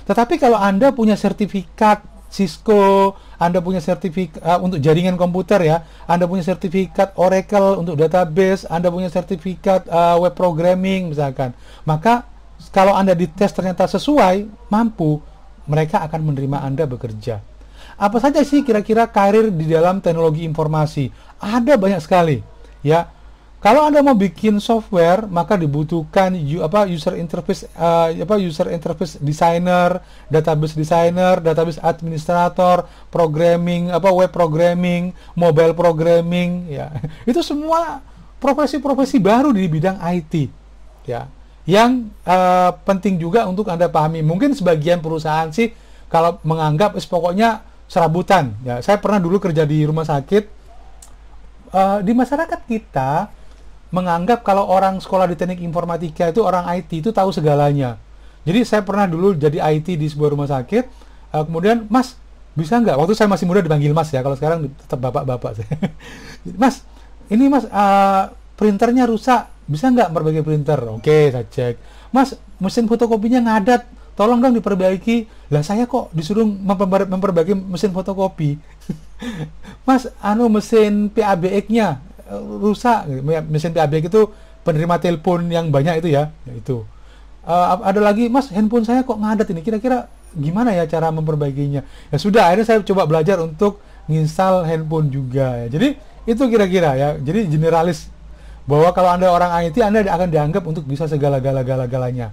Tetapi kalau Anda punya sertifikat Cisco, Anda punya sertifikat untuk jaringan komputer, ya, Anda punya sertifikat Oracle untuk database, Anda punya sertifikat web programming misalkan, maka kalau Anda dites ternyata sesuai, mampu, mereka akan menerima Anda bekerja. Apa saja sih kira-kira karir di dalam teknologi informasi? Ada banyak sekali, ya. Kalau Anda mau bikin software, maka dibutuhkan user interface designer, database administrator, programming, web programming, mobile programming, ya. Itu semua profesi-profesi baru di bidang IT, ya. Yang penting juga untuk Anda pahami. Mungkin sebagian perusahaan sih kalau menganggap pokoknya serabutan, ya. Saya pernah dulu kerja di rumah sakit. Di masyarakat kita menganggap kalau orang sekolah di teknik informatika itu orang IT itu tahu segalanya. Jadi saya pernah dulu jadi IT di sebuah rumah sakit, kemudian, Mas, bisa nggak? Waktu saya masih muda dipanggil Mas ya, kalau sekarang tetap bapak-bapak. Mas, ini Mas, printernya rusak, bisa nggak memperbaiki printer? Oke, saya cek. Mas, mesin fotokopinya ngadat, tolong dong diperbaiki. Lah saya kok disuruh memperbaiki mesin fotokopi. Mas, mesin PABX-nya rusak. Mesin PABX itu penerima telepon yang banyak itu ya, itu. Ada lagi, Mas, handphone saya kok ngadat ini, kira-kira gimana ya cara memperbaikinya? Ya sudah, akhirnya saya coba belajar untuk nginstal handphone juga ya. Jadi itu kira-kira ya, jadi generalis, bahwa kalau Anda orang IT, Anda akan dianggap untuk bisa segala-galanya.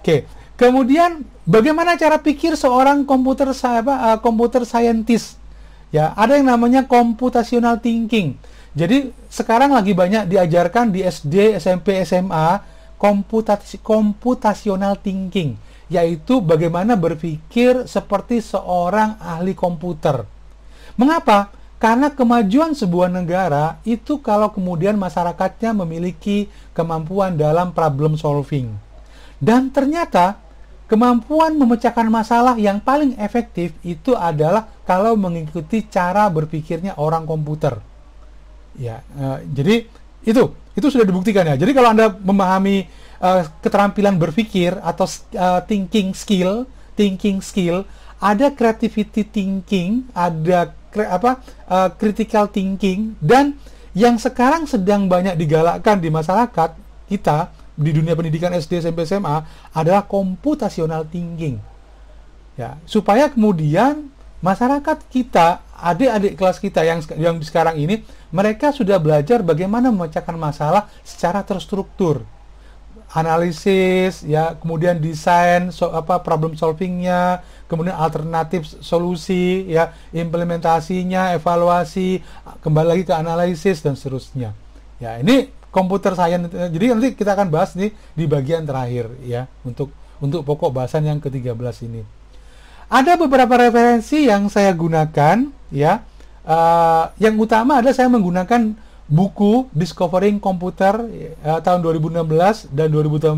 Oke. Kemudian bagaimana cara pikir seorang komputer scientist? Ya, ada yang namanya computational thinking. Jadi sekarang lagi banyak diajarkan di SD, SMP, SMA computational thinking, yaitu bagaimana berpikir seperti seorang ahli komputer. Mengapa? Karena kemajuan sebuah negara itu kalau kemudian masyarakatnya memiliki kemampuan dalam problem solving. Dan ternyata kemampuan memecahkan masalah yang paling efektif itu adalah kalau mengikuti cara berpikirnya orang komputer. Ya, jadi itu sudah dibuktikan ya. Jadi kalau Anda memahami keterampilan berpikir atau thinking skill, ada creativity thinking, ada critical thinking, dan yang sekarang sedang banyak digalakkan di masyarakat kita di dunia pendidikan SD, SMP, SMA adalah computational thinking. Ya, supaya kemudian masyarakat kita, adik-adik kelas kita yang sekarang ini, mereka sudah belajar bagaimana memecahkan masalah secara terstruktur, analisis, ya, kemudian desain, problem solvingnya, kemudian alternatif solusi, ya, implementasinya, evaluasi, kembali lagi ke analisis dan seterusnya. Ya, ini computer science. Jadi nanti kita akan bahas nih di bagian terakhir ya, untuk pokok bahasan yang ke-13 ini. Ada beberapa referensi yang saya gunakan ya. Yang utama adalah saya menggunakan buku Discovering Computer tahun 2016 dan 2018.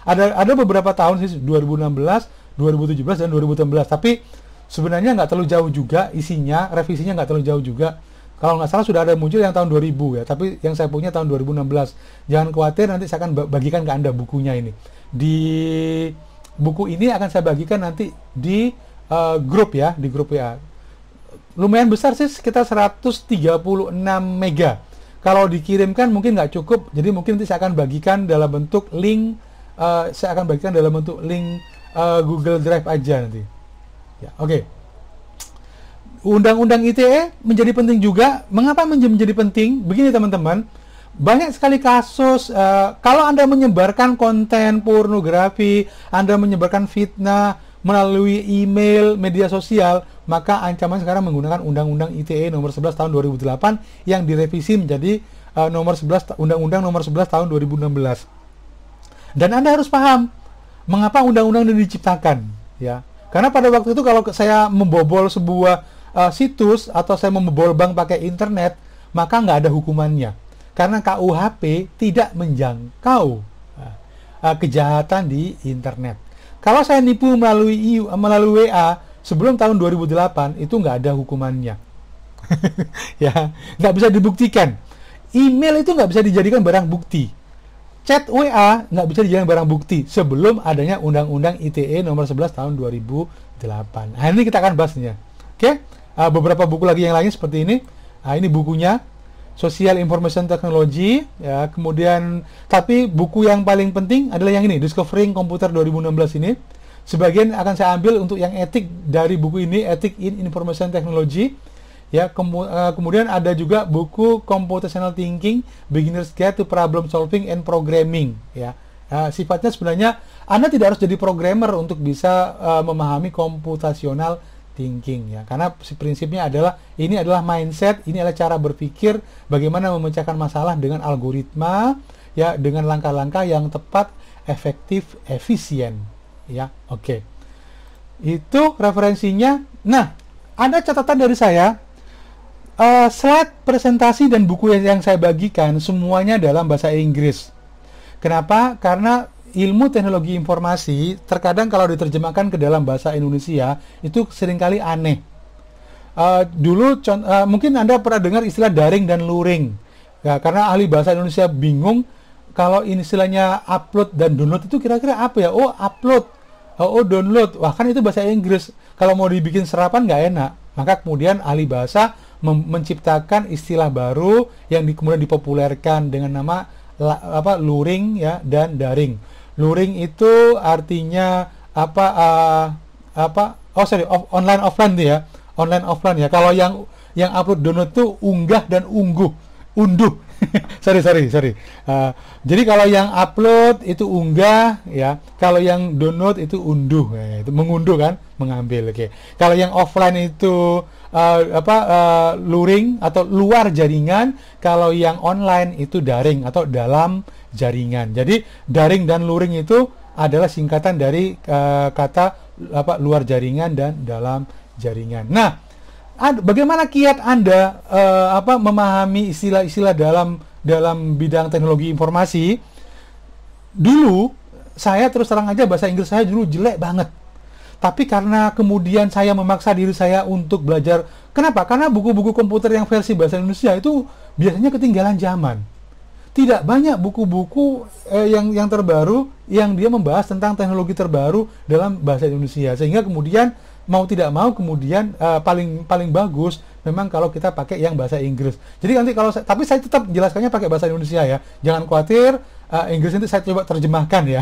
Ada beberapa tahun sih, 2016, 2017 dan 2018. Tapi sebenarnya nggak terlalu jauh juga isinya, revisinya nggak terlalu jauh juga. Kalau nggak salah sudah ada muncul yang tahun 2000 ya, tapi yang saya punya tahun 2016. Jangan khawatir, nanti saya akan bagikan ke Anda bukunya ini. Di buku ini akan saya bagikan nanti di grup ya, di grup WA. Lumayan besar sih, sekitar 136 mega. Kalau dikirimkan mungkin nggak cukup, jadi mungkin nanti saya akan bagikan dalam bentuk link, Google Drive aja nanti. Ya, oke. Undang-undang ITE menjadi penting juga. Mengapa menjadi penting? Begini teman-teman, banyak sekali kasus kalau Anda menyebarkan konten pornografi, Anda menyebarkan fitnah melalui email, media sosial, maka ancaman sekarang menggunakan Undang-Undang ITE nomor 11 tahun 2008 yang direvisi menjadi Undang-Undang nomor 11 tahun 2016. Dan Anda harus paham mengapa undang-undang ini diciptakan, ya. Karena pada waktu itu kalau saya membobol sebuah situs atau saya membobol bank pakai internet, maka nggak ada hukumannya. Karena KUHP tidak menjangkau kejahatan di internet. Kalau saya nipu melalui WA sebelum tahun 2008, itu nggak ada hukumannya. Ya, nggak bisa dibuktikan. Email itu nggak bisa dijadikan barang bukti. Chat WA nggak bisa dijadikan barang bukti sebelum adanya Undang-Undang ITE nomor 11 tahun 2008. Nah, ini kita akan bahasnya. Oke? Beberapa buku lagi yang lain seperti ini. Nah, ini bukunya. Social Information Technology, ya. Kemudian, tapi buku yang paling penting adalah yang ini, Discovering Computer 2016 ini. Sebagian akan saya ambil untuk yang etik dari buku ini, Ethic in Information Technology, ya. Kemudian ada juga buku Computational Thinking, Beginner's Guide to Problem Solving and Programming, ya. Sifatnya sebenarnya Anda tidak harus jadi programmer untuk bisa memahami computational thinking, ya, karena prinsipnya adalah ini adalah mindset, ini adalah cara berpikir bagaimana memecahkan masalah dengan algoritma, ya, dengan langkah-langkah yang tepat, efektif, efisien, ya. Oke. Itu referensinya. Nah, ada catatan dari saya, slide presentasi dan buku yang saya bagikan semuanya dalam bahasa Inggris. Kenapa? Karena ilmu teknologi informasi terkadang kalau diterjemahkan ke dalam bahasa Indonesia itu seringkali aneh. Dulu mungkin Anda pernah dengar istilah daring dan luring, ya, karena ahli bahasa Indonesia bingung kalau istilahnya upload dan download itu kira-kira apa ya. Oh, upload, oh, download, wah kan itu bahasa Inggris, kalau mau dibikin serapan nggak enak. Maka kemudian ahli bahasa menciptakan istilah baru yang kemudian dipopulerkan dengan nama luring, ya, dan daring. Luring itu artinya online offline ya, online offline ya. Kalau yang upload download itu unggah dan unduh. sorry. Jadi kalau yang upload itu unggah, ya. Kalau yang download itu unduh, ya, itu mengunduh kan, mengambil. Oke. Kalau yang offline itu luring atau luar jaringan. Kalau yang online itu daring atau dalam jaringan. Jadi daring dan luring itu adalah singkatan dari kata luar jaringan dan dalam jaringan. Nah, bagaimana kiat Anda memahami istilah-istilah dalam bidang teknologi informasi? Dulu saya terus terang aja bahasa Inggris saya dulu jelek banget. Tapi karena kemudian saya memaksa diri saya untuk belajar. Kenapa? Karena buku-buku komputer yang versi bahasa Indonesia itu biasanya ketinggalan zaman. Tidak banyak buku-buku yang terbaru yang dia membahas tentang teknologi terbaru dalam bahasa Indonesia. Sehingga kemudian mau tidak mau kemudian paling bagus memang kalau kita pakai yang bahasa Inggris. Jadi nanti tapi saya tetap menjelaskannya pakai bahasa Indonesia ya. Jangan khawatir, Inggris itu saya coba terjemahkan ya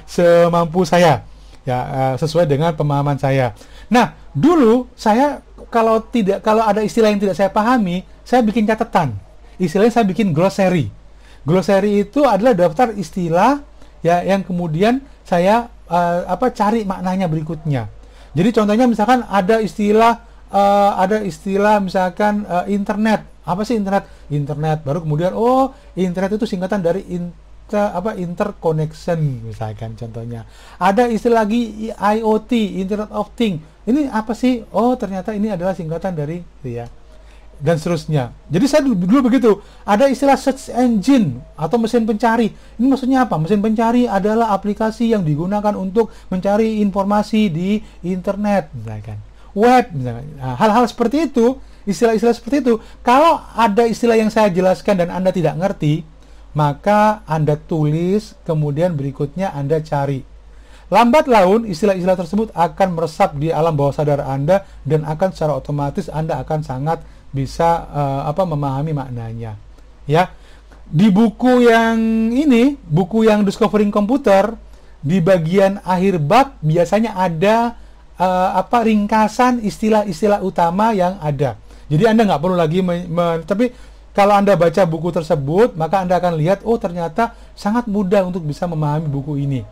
semampu saya. Ya, sesuai dengan pemahaman saya. Nah, dulu saya kalau ada istilah yang tidak saya pahami, saya bikin catatan. Istilahnya saya bikin glossary. Glossary itu adalah daftar istilah, ya, yang kemudian saya cari maknanya berikutnya. Jadi contohnya misalkan ada istilah misalkan internet. Apa sih internet? Internet baru kemudian internet itu singkatan dari interconnection misalkan contohnya. Ada istilah lagi IoT, Internet of Things. Ini apa sih? Oh, ternyata ini adalah singkatan dari, ya, dan seterusnya. Jadi saya dulu begitu. Ada istilah search engine atau mesin pencari. Ini maksudnya apa? Mesin pencari adalah aplikasi yang digunakan untuk mencari informasi di internet, misalkan. Web, misalkan. Nah, hal-hal seperti itu, istilah-istilah seperti itu. Kalau ada istilah yang saya jelaskan dan Anda tidak ngerti, maka Anda tulis, kemudian berikutnya Anda cari. Lambat laun istilah-istilah tersebut akan meresap di alam bawah sadar Anda dan akan secara otomatis Anda akan sangat bisa memahami maknanya, ya. Di buku yang ini, buku yang Discovering Computer, di bagian akhir bab biasanya ada ringkasan istilah-istilah utama yang ada. Jadi Anda nggak perlu lagi tapi kalau Anda baca buku tersebut, maka Anda akan lihat, oh ternyata sangat mudah untuk bisa memahami buku ini,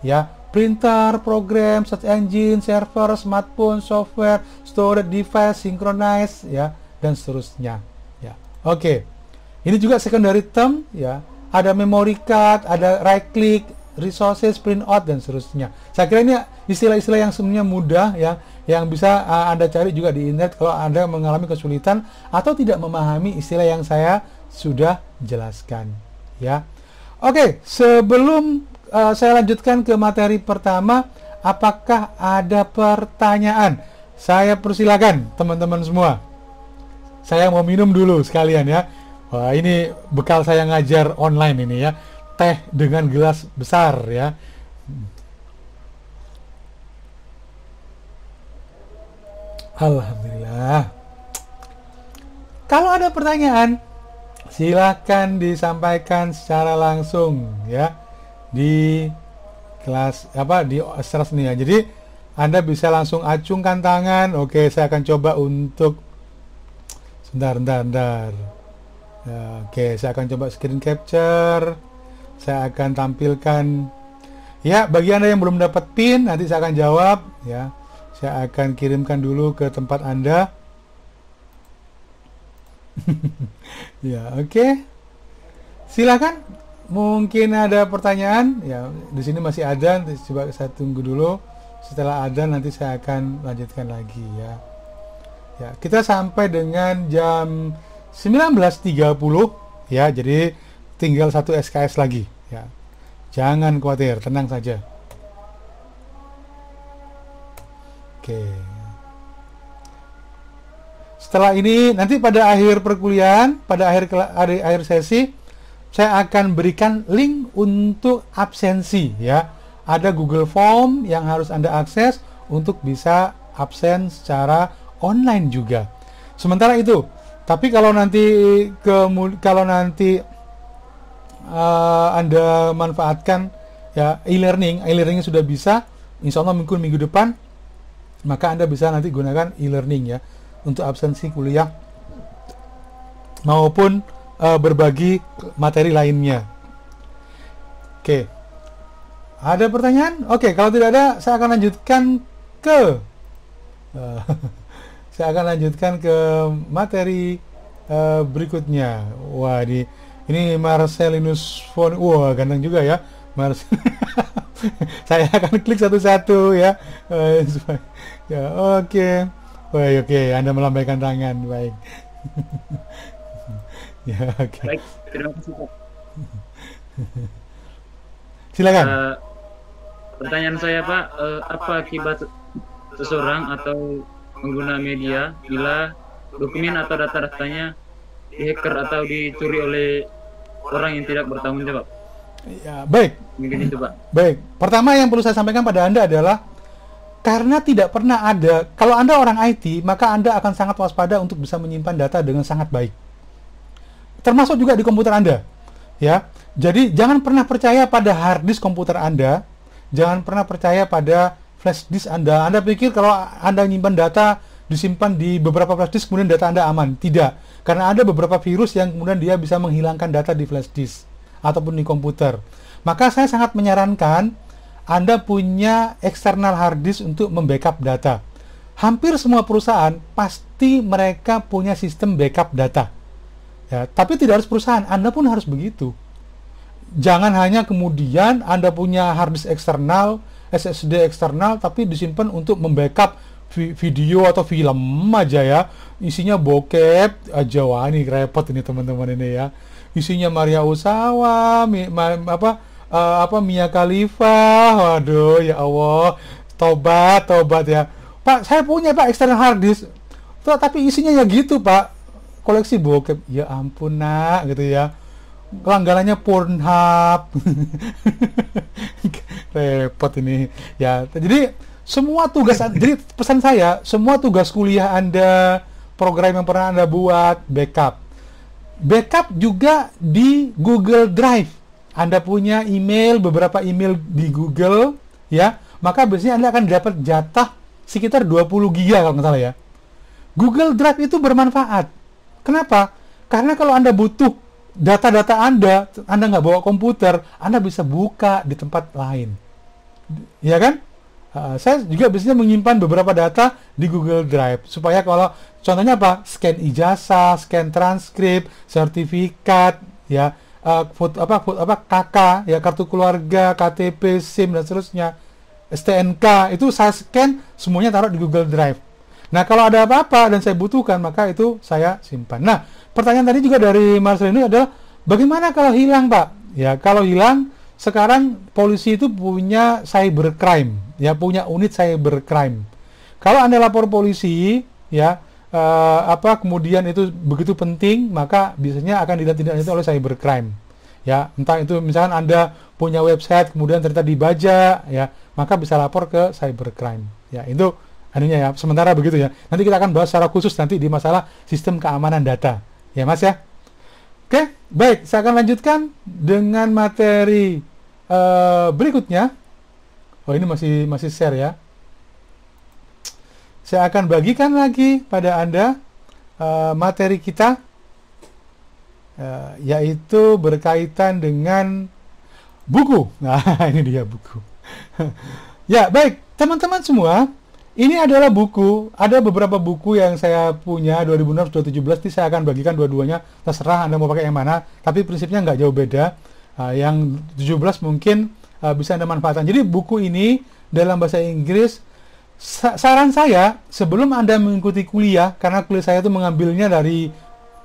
ya. Printer, program, search engine, server, smartphone, software, storage device, synchronize, ya, dan seterusnya, ya. Oke. Ini juga secondary term, ya. Ada memory card, ada right click, resources, print out, dan seterusnya. Saya kira ini istilah-istilah yang sebenarnya mudah, ya, yang bisa Anda cari juga di internet kalau Anda mengalami kesulitan atau tidak memahami istilah yang saya sudah jelaskan, ya. Oke, sebelum saya lanjutkan ke materi pertama, apakah ada pertanyaan? Saya persilakan teman-teman semua. Saya mau minum dulu sekalian ya. Wah, ini bekal saya ngajar online ini ya. Teh dengan gelas besar ya. Alhamdulillah. Kalau ada pertanyaan, silakan disampaikan secara langsung ya. Di kelas di secara seni ya. Jadi Anda bisa langsung acungkan tangan. Oke, saya akan coba untuk Bentar. Ya, oke, saya akan coba screen capture. Saya akan tampilkan. Ya, bagi Anda yang belum dapat PIN, nanti saya akan jawab. Ya, saya akan kirimkan dulu ke tempat Anda. Ya, oke. Silakan. Mungkin ada pertanyaan. Ya, di sini masih ada. Coba saya tunggu dulu. Setelah ada, nanti saya akan lanjutkan lagi ya. Ya, kita sampai dengan jam 19.30 ya. Jadi tinggal satu SKS lagi ya. Jangan khawatir, tenang saja. Oke. Setelah ini nanti pada akhir perkuliahan, pada akhir sesi, saya akan berikan link untuk absensi ya. Ada Google Form yang harus Anda akses untuk bisa absen secara online juga. Sementara itu, tapi kalau nanti Anda manfaatkan ya e-learning sudah bisa, insya Allah mungkin minggu depan, maka Anda bisa nanti gunakan e-learning ya untuk absensi kuliah maupun berbagi materi lainnya. Oke, ada pertanyaan? Oke, kalau tidak ada, saya akan lanjutkan ke materi berikutnya. Wah, ini Marcelinus Fon, wah ganteng juga ya, Saya akan klik satu-satu ya. Ya, oke. Baik, oke. Anda melambaikan tangan, baik. Ya, oke. Baik, terima kasih Pak. Silakan. Pertanyaan saya Pak, apa akibat seseorang atau pengguna media bila dokumen atau data-datanya dihacker atau dicuri oleh orang yang tidak bertanggung jawab? Ya, baik. Mungkin itu Pak. Baik. Pertama yang perlu saya sampaikan pada Anda adalah karena tidak pernah ada, kalau Anda orang IT, maka Anda akan sangat waspada untuk bisa menyimpan data dengan sangat baik. Termasuk juga di komputer Anda. Ya. Jadi jangan pernah percaya pada hard disk komputer Anda, jangan pernah percaya pada flash disk Anda. Anda pikir kalau Anda menyimpan data disimpan di beberapa flash disk kemudian data Anda aman. Tidak. Karena ada beberapa virus yang kemudian dia bisa menghilangkan data di flash disk ataupun di komputer. Maka saya sangat menyarankan Anda punya external hard disk untuk membackup data. Hampir semua perusahaan pasti mereka punya sistem backup data. Ya, tapi tidak harus perusahaan, Anda pun harus begitu. Jangan hanya kemudian Anda punya hard disk eksternal, SSD eksternal, tapi disimpan untuk membackup video atau film aja ya. Isinya bokep aja, wah ini repot ini teman-teman ini ya. Isinya Maria Ozawa, Mia Khalifa, waduh ya Allah, tobat ya. Pak, saya punya Pak external hard disk, tapi isinya ya gitu Pak, koleksi bokep, ya ampun nak, gitu ya. Langganannya Pornhub, repot ini ya. Jadi semua tugas, jadi pesan saya, semua tugas kuliah Anda, program yang pernah Anda buat, backup juga di Google Drive. Anda punya email, beberapa email di Google ya, maka biasanya Anda akan dapat jatah sekitar 20 giga kalau nggak salah ya. Google Drive itu bermanfaat. Kenapa? Karena kalau Anda butuh data-data Anda nggak bawa komputer, Anda bisa buka di tempat lain. Ya kan? Saya juga biasanya menyimpan beberapa data di Google Drive supaya kalau contohnya apa? Scan ijazah, scan transkrip, sertifikat, ya, KK, ya, kartu keluarga, KTP, SIM dan seterusnya, STNK, itu saya scan semuanya taruh di Google Drive. Nah, kalau ada apa-apa dan saya butuhkan, maka itu saya simpan. Nah, pertanyaan tadi juga dari Marcelino adalah bagaimana kalau hilang, Pak? Ya, kalau hilang, sekarang polisi itu punya cybercrime, ya, punya unit cybercrime. Kalau Anda lapor polisi, ya, kemudian itu begitu penting, maka biasanya akan ditindaklanjuti oleh cybercrime. Ya, entah itu misalkan Anda punya website kemudian ternyata dibajak, ya, maka bisa lapor ke cybercrime. Ya, itu anunya ya, sementara begitu ya. Nanti kita akan bahas secara khusus nanti di masalah sistem keamanan data. Ya, Mas ya. Oke, baik, saya akan lanjutkan dengan materi berikutnya. Oh, ini masih share ya. Saya akan bagikan lagi pada Anda materi kita, yaitu berkaitan dengan buku. Nah, ini dia buku. Ya, baik, teman-teman semua, ini adalah buku. Ada beberapa buku yang saya punya 2016-2017. Ini saya akan bagikan dua-duanya. Terserah Anda mau pakai yang mana. Tapi prinsipnya nggak jauh beda. Yang 17 mungkin bisa Anda manfaatkan. Jadi buku ini dalam bahasa Inggris. Saran saya sebelum Anda mengikuti kuliah, karena kuliah saya itu mengambilnya dari,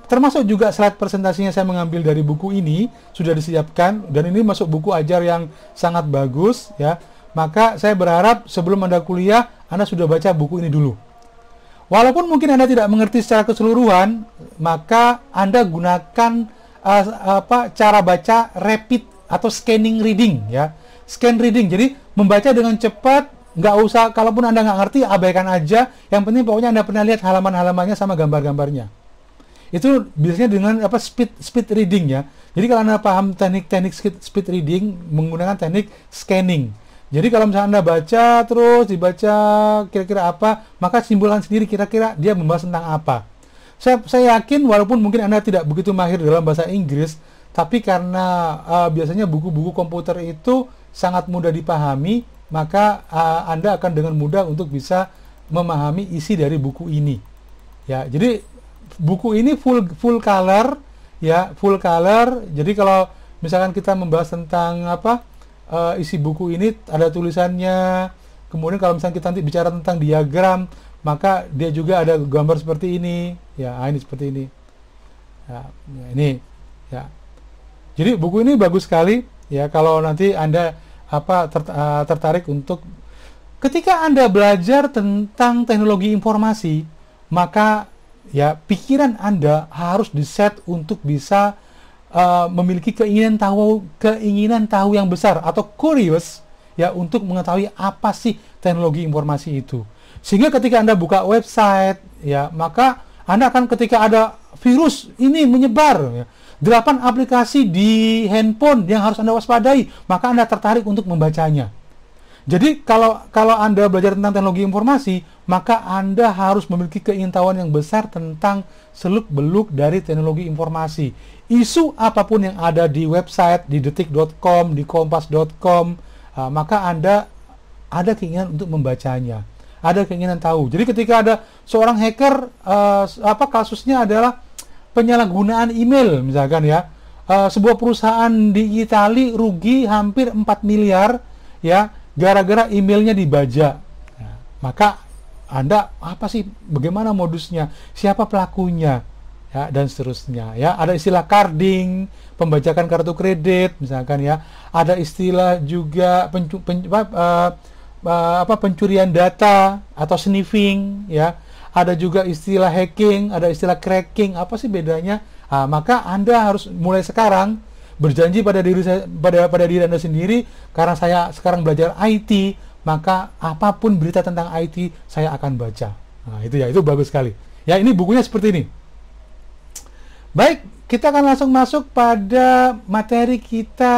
termasuk juga slide presentasinya saya mengambil dari buku ini, sudah disiapkan, dan ini masuk buku ajar yang sangat bagus ya. Maka saya berharap sebelum Anda kuliah, Anda sudah baca buku ini dulu. Walaupun mungkin Anda tidak mengerti secara keseluruhan, maka Anda gunakan cara baca rapid atau scanning reading ya. Scan reading, jadi membaca dengan cepat, nggak usah, kalaupun Anda nggak ngerti, abaikan aja. Yang penting pokoknya Anda pernah lihat halaman-halamannya sama gambar-gambarnya. Itu biasanya dengan speed reading ya. Jadi kalau Anda paham teknik speed reading, menggunakan teknik scanning. Jadi kalau misalnya Anda baca terus, dibaca kira-kira apa, maka simpulkan sendiri kira-kira dia membahas tentang apa. Saya yakin walaupun mungkin Anda tidak begitu mahir dalam bahasa Inggris, tapi karena biasanya buku-buku komputer itu sangat mudah dipahami, maka Anda akan dengan mudah untuk bisa memahami isi dari buku ini. Ya, jadi buku ini full color ya, full color. Jadi kalau misalkan kita membahas tentang isi buku ini, ada tulisannya. Kemudian kalau misalkan kita nanti bicara tentang diagram, maka dia juga ada gambar seperti ini ya. Ini seperti ini ya, ini ya. Jadi buku ini bagus sekali ya, kalau nanti Anda tertarik untuk ketika Anda belajar tentang teknologi informasi, maka ya pikiran Anda harus diset untuk bisa memiliki keinginan tahu yang besar atau curious ya, untuk mengetahui apa sih teknologi informasi itu. Sehingga ketika Anda buka website ya, maka Anda akan, ketika ada virus ini menyebar ya, 8 aplikasi di handphone yang harus Anda waspadai, maka Anda tertarik untuk membacanya. Jadi kalau Anda belajar tentang teknologi informasi, maka Anda harus memiliki keingintahuan yang besar tentang seluk-beluk dari teknologi informasi. Isu apapun yang ada di website, di detik.com, di kompas.com, maka Anda ada keinginan untuk membacanya. Ada keinginan tahu. Jadi ketika ada seorang hacker, kasusnya adalah penyalahgunaan email misalkan ya, sebuah perusahaan di Italia rugi hampir 4 miliar ya, gara-gara emailnya dibajak. Nah, maka Anda bagaimana modusnya, siapa pelakunya ya, dan seterusnya ya. Ada istilah carding, pembajakan kartu kredit misalkan ya. Ada istilah juga pencurian data atau sniffing ya. Ada juga istilah hacking, ada istilah cracking. Apa sih bedanya? Maka Anda harus mulai sekarang berjanji pada diri Anda sendiri, karena saya sekarang belajar IT, maka apapun berita tentang IT saya akan baca. Nah, itu ya, itu bagus sekali. Ya, ini bukunya seperti ini. Baik, kita akan langsung masuk pada materi kita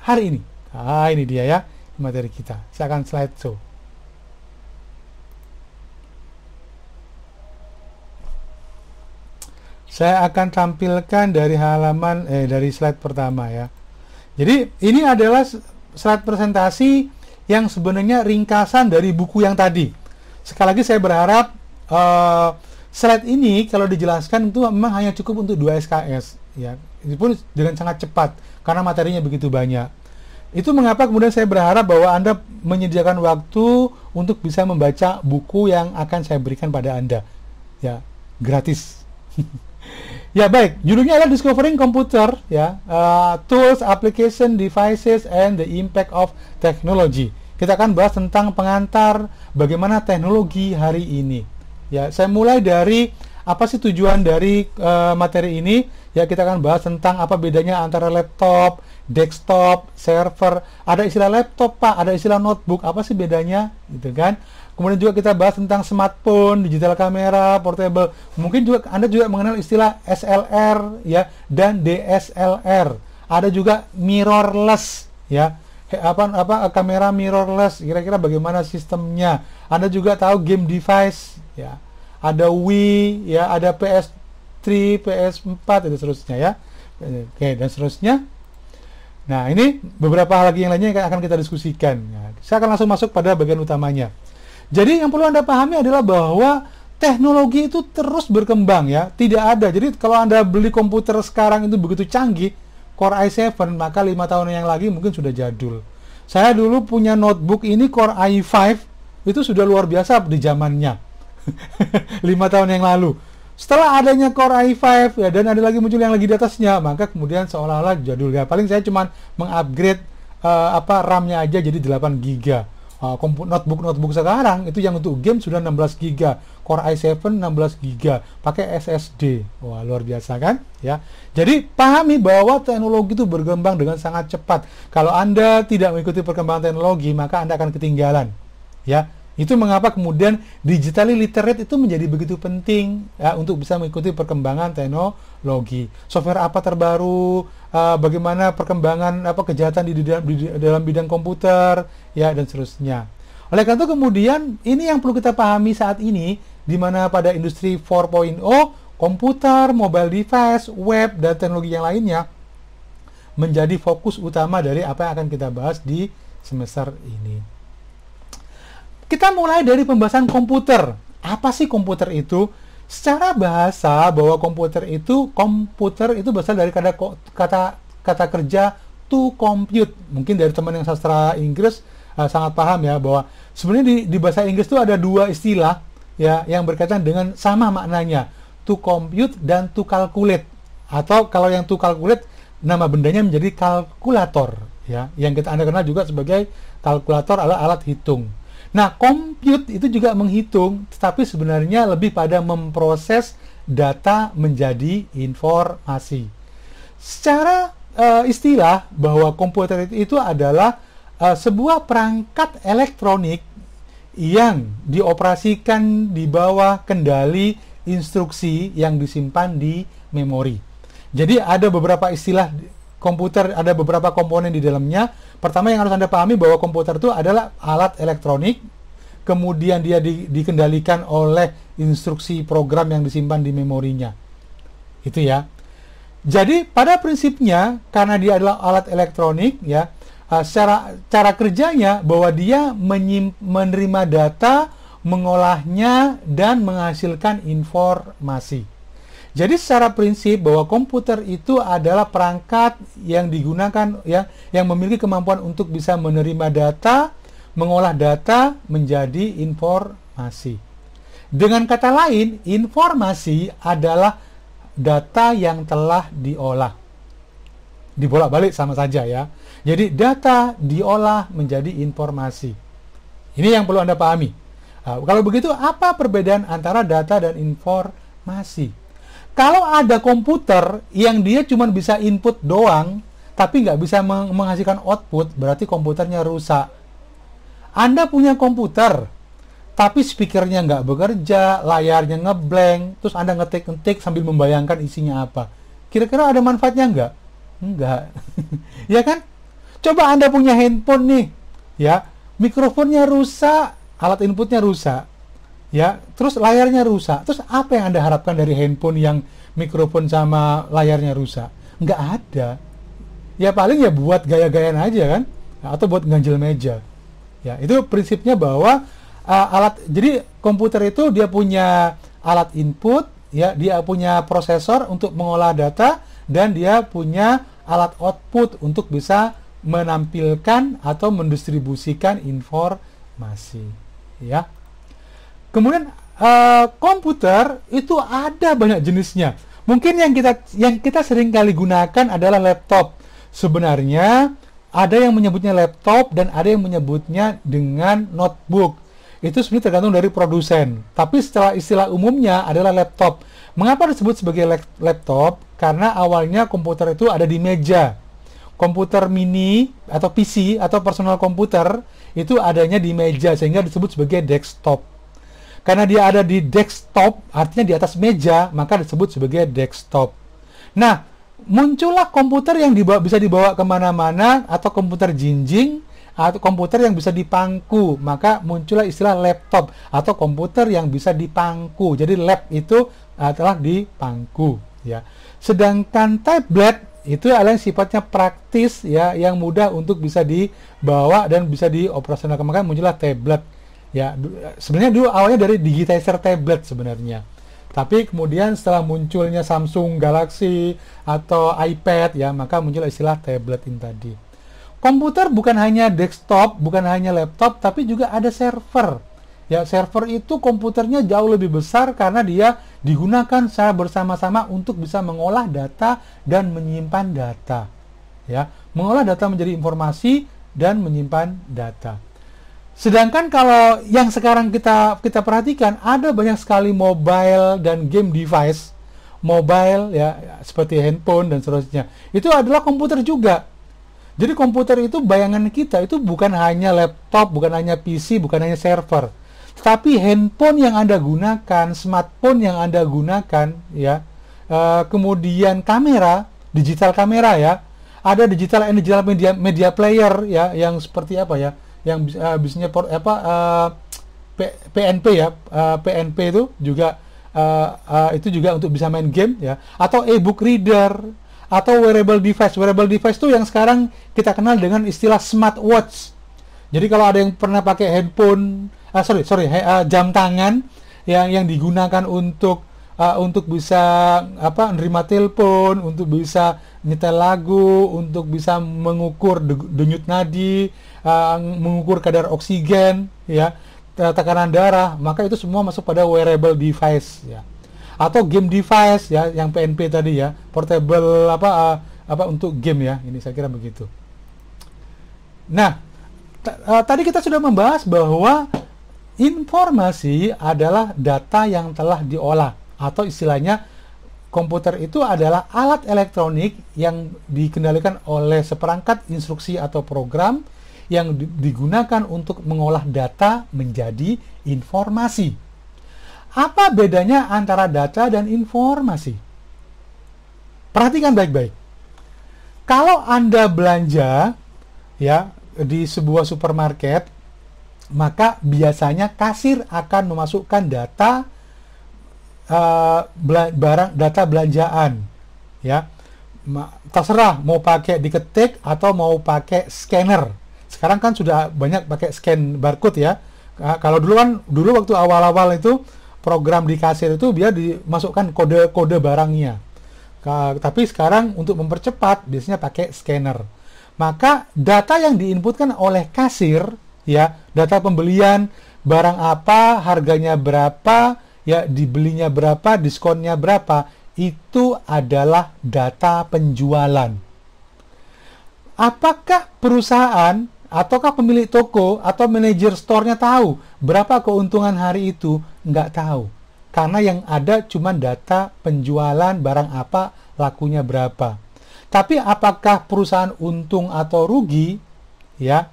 hari ini. Nah, ini dia ya, materi kita. Saya akan slideshow. Saya akan tampilkan dari dari slide pertama ya. Jadi ini adalah slide presentasi yang sebenarnya ringkasan dari buku yang tadi. Sekali lagi saya berharap slide ini kalau dijelaskan itu memang hanya cukup untuk 2 SKS ya. Itu pun dengan sangat cepat karena materinya begitu banyak. Itu mengapa kemudian saya berharap bahwa Anda menyediakan waktu untuk bisa membaca buku yang akan saya berikan pada Anda. Ya, gratis. Ya baik, judulnya adalah Discovering Computer ya, Tools, Application, Devices, and the Impact of Technology. Kita akan bahas tentang pengantar bagaimana teknologi hari ini. Ya, saya mulai dari apa sih tujuan dari materi ini. Ya, kita akan bahas tentang apa bedanya antara laptop, desktop, server. Ada istilah laptop Pak, ada istilah notebook. Apa sih bedanya, gitu kan? Kemudian juga kita bahas tentang smartphone, digital camera, portable. Mungkin juga Anda juga mengenal istilah SLR ya, dan DSLR. Ada juga mirrorless ya. Kamera mirrorless, kira-kira bagaimana sistemnya. Anda juga tahu game device ya. ada Wii, ya, ada PS3, PS4 dan seterusnya ya. Oke, dan seterusnya. Nah, ini beberapa hal lagi yang lainnya yang akan kita diskusikan. Nah, saya akan langsung masuk pada bagian utamanya. Jadi yang perlu Anda pahami adalah bahwa teknologi itu terus berkembang ya. Tidak ada. Jadi kalau Anda beli komputer sekarang itu begitu canggih, Core i7, maka 5 tahun yang lagi mungkin sudah jadul. Saya dulu punya notebook ini Core i5, itu sudah luar biasa di zamannya. 5 tahun yang lalu. Setelah adanya Core i5 ya, dan ada lagi muncul yang lagi di atasnya, maka kemudian seolah-olah jadul ya. Paling saya cuma mengupgrade RAM-nya aja jadi 8 GB. Notebook sekarang itu yang untuk game sudah 16 GB. Core i7 16 GB, pakai SSD. Wah, luar biasa kan? Ya. Jadi pahami bahwa teknologi itu berkembang dengan sangat cepat. Kalau Anda tidak mengikuti perkembangan teknologi, maka Anda akan ketinggalan. Ya. Itu mengapa kemudian digitally literate itu menjadi begitu penting ya, untuk bisa mengikuti perkembangan teknologi. Software apa terbaru, bagaimana perkembangan kejahatan di dalam bidang komputer, ya, dan seterusnya. Oleh karena itu kemudian ini yang perlu kita pahami saat ini, di mana pada industri 4.0, komputer, mobile device, web, dan teknologi yang lainnya menjadi fokus utama dari apa yang akan kita bahas di semester ini. Kita mulai dari pembahasan komputer. Apa sih komputer itu? Secara bahasa, bahwa komputer itu berasal dari kata kerja to compute. Mungkin dari teman yang sastra Inggris sangat paham ya, bahwa sebenarnya di bahasa Inggris itu ada dua istilah ya yang berkaitan dengan sama maknanya, to compute dan to calculate. Atau kalau yang to calculate, nama bendanya menjadi kalkulator ya, yang Anda kenal juga sebagai kalkulator adalah alat hitung. Nah, compute itu juga menghitung, tetapi sebenarnya lebih pada memproses data menjadi informasi. Secara istilah, bahwa komputer itu adalah sebuah perangkat elektronik yang dioperasikan di bawah kendali instruksi yang disimpan di memori. Jadi ada beberapa istilah komputer, ada beberapa komponen di dalamnya. Pertama yang harus Anda pahami bahwa komputer itu adalah alat elektronik, kemudian dia dikendalikan oleh instruksi program yang disimpan di memorinya. Itu ya. Jadi pada prinsipnya, karena dia adalah alat elektronik ya, cara kerjanya bahwa dia menerima data, mengolahnya, dan menghasilkan informasi. Jadi secara prinsip bahwa komputer itu adalah perangkat yang digunakan ya, yang memiliki kemampuan untuk bisa menerima data, mengolah data menjadi informasi. Dengan kata lain, informasi adalah data yang telah diolah. Dibolak-balik sama saja ya. Jadi data diolah menjadi informasi. Ini yang perlu Anda pahami. Kalau begitu, apa perbedaan antara data dan informasi? Kalau ada komputer yang dia cuma bisa input doang, tapi nggak bisa menghasilkan output, berarti komputernya rusak. Anda punya komputer, tapi speakernya nggak bekerja, layarnya ngeblank, terus Anda ngetik-ngetik sambil membayangkan isinya apa. Kira-kira ada manfaatnya nggak? Nggak. Ya kan? Coba Anda punya handphone nih, ya, mikrofonnya rusak, alat inputnya rusak. Ya, terus layarnya rusak. Terus apa yang Anda harapkan dari handphone yang mikrofon sama layarnya rusak? Nggak ada. Ya paling ya buat gaya-gayaan aja kan, atau buat ganjel meja. Ya, itu prinsipnya bahwa jadi komputer itu dia punya alat input, ya, dia punya prosesor untuk mengolah data, dan dia punya alat output untuk bisa menampilkan atau mendistribusikan informasi. Ya. Kemudian komputer itu ada banyak jenisnya. Mungkin yang kita sering kali gunakan adalah laptop. Sebenarnya ada yang menyebutnya laptop dan ada yang menyebutnya dengan notebook. Itu sebenarnya tergantung dari produsen. Tapi setelah istilah umumnya adalah laptop. Mengapa disebut sebagai laptop? Karena awalnya komputer itu ada di meja. Komputer mini atau PC atau personal komputer itu adanya di meja, sehingga disebut sebagai desktop. Karena dia ada di desktop, artinya di atas meja, maka disebut sebagai desktop. Nah, muncullah komputer yang bisa dibawa kemana-mana, atau komputer jinjing, atau komputer yang bisa dipangku, maka muncullah istilah laptop atau komputer yang bisa dipangku. Jadi lab itu adalah dipangku, ya. Sedangkan tablet itu adalah yang sifatnya praktis, ya, yang mudah untuk bisa dibawa dan bisa dioperasionalkan, maka muncullah tablet, ya. Sebenarnya dulu awalnya dari digitizer tablet sebenarnya, tapi kemudian setelah munculnya Samsung Galaxy atau iPad, ya, maka muncul istilah tablet ini tadi. Komputer bukan hanya desktop, bukan hanya laptop, tapi juga ada server. Ya, server itu komputernya jauh lebih besar karena dia digunakan secara bersama-sama untuk bisa mengolah data dan menyimpan data. Ya, mengolah data menjadi informasi dan menyimpan data. Sedangkan kalau yang sekarang kita perhatikan, ada banyak sekali mobile dan game device, mobile, ya, seperti handphone dan seterusnya. Itu adalah komputer juga. Jadi komputer itu, bayangan kita itu bukan hanya laptop, bukan hanya PC, bukan hanya server, tetapi handphone yang Anda gunakan, smartphone yang Anda gunakan, ya, kemudian kamera, digital kamera, ya, ada digital media player, ya, yang seperti apa, ya, yang bisanya PNP, ya, PNP itu juga untuk bisa main game, ya, atau e-book reader, atau wearable device. Wearable device itu yang sekarang kita kenal dengan istilah smartwatch. Jadi kalau ada yang pernah pakai handphone, jam tangan yang digunakan untuk bisa nerima telepon, untuk bisa nyetel lagu, untuk bisa mengukur denyut nadi, mengukur kadar oksigen, ya, tekanan darah, maka itu semua masuk pada wearable device, ya. Atau game device, ya, yang PNP tadi, ya, portable untuk game, ya, ini saya kira begitu. Nah, tadi kita sudah membahas bahwa informasi adalah data yang telah diolah, atau istilahnya komputer itu adalah alat elektronik yang dikendalikan oleh seperangkat instruksi atau program yang digunakan untuk mengolah data menjadi informasi. Apa bedanya antara data dan informasi? Perhatikan baik-baik. Kalau Anda belanja, ya, di sebuah supermarket, maka biasanya kasir akan memasukkan data data belanjaan, ya. Terserah mau pakai diketik atau mau pakai scanner. Sekarang kan sudah banyak pakai scan barcode, ya. Kalau dulu waktu awal-awal itu program di kasir itu biar dimasukkan kode barangnya. Tapi sekarang untuk mempercepat biasanya pakai scanner. Maka data yang diinputkan oleh kasir, ya, data pembelian barang apa, harganya berapa, ya, dibelinya berapa, diskonnya berapa, itu adalah data penjualan. Apakah perusahaan ataukah pemilik toko atau manajer store-nya tahu berapa keuntungan hari itu? Nggak tahu. Karena yang ada cuma data penjualan barang apa, lakunya berapa. Tapi apakah perusahaan untung atau rugi? Ya,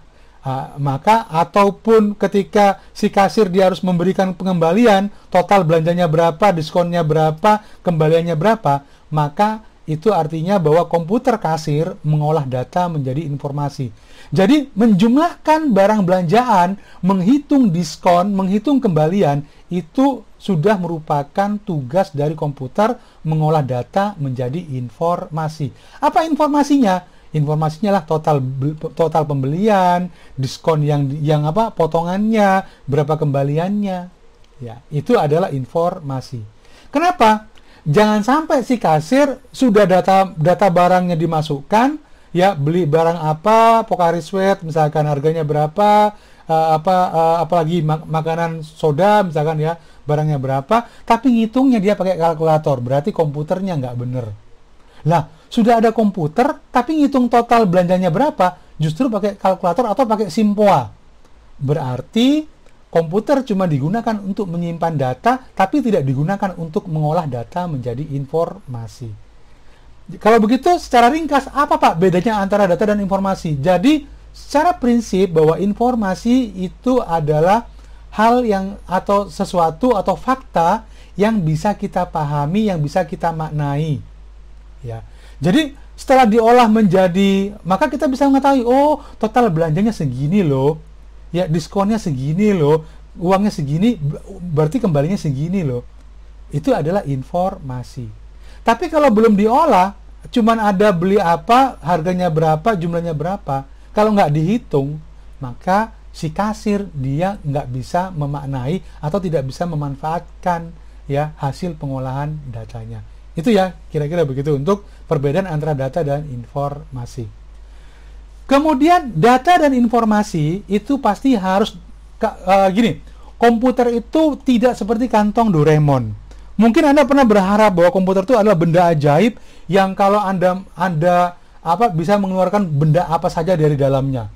maka ataupun ketika si kasir dia harus memberikan pengembalian, total belanjanya berapa, diskonnya berapa, kembaliannya berapa, maka itu artinya bahwa komputer kasir mengolah data menjadi informasi. Jadi menjumlahkan barang belanjaan, menghitung diskon, menghitung kembalian, itu sudah merupakan tugas dari komputer mengolah data menjadi informasi. Apa informasinya? Informasinya lah total pembelian, diskon yang potongannya, berapa kembaliannya. Ya, itu adalah informasi. Kenapa? Jangan sampai si kasir sudah data barangnya dimasukkan, ya, beli barang apa, Pocari Sweat misalkan harganya berapa, apalagi makanan soda misalkan, ya, barangnya berapa, tapi ngitungnya dia pakai kalkulator, berarti komputernya nggak bener. Lah, sudah ada komputer tapi ngitung total belanjanya berapa, justru pakai kalkulator atau pakai Simpoa. Berarti komputer cuma digunakan untuk menyimpan data, tapi tidak digunakan untuk mengolah data menjadi informasi. Kalau begitu, secara ringkas, apa Pak bedanya antara data dan informasi? Jadi, secara prinsip bahwa informasi itu adalah hal yang atau sesuatu atau fakta yang bisa kita pahami, yang bisa kita maknai. Ya. Jadi, Setelah diolah menjadi, maka kita bisa mengetahui, oh total belanjanya segini loh, ya diskonnya segini loh, uangnya segini, berarti kembalinya segini loh. Itu adalah informasi. Tapi kalau belum diolah, cuman ada beli apa, harganya berapa, jumlahnya berapa, kalau nggak dihitung, maka si kasir dia nggak bisa memaknai atau tidak bisa memanfaatkan ya hasil pengolahan datanya. Itu ya kira-kira begitu untuk perbedaan antara data dan informasi. Kemudian data dan informasi itu pasti harus gini, komputer itu tidak seperti kantong Doraemon. Mungkin Anda pernah berharap bahwa komputer itu adalah benda ajaib yang kalau Anda bisa mengeluarkan benda apa saja dari dalamnya.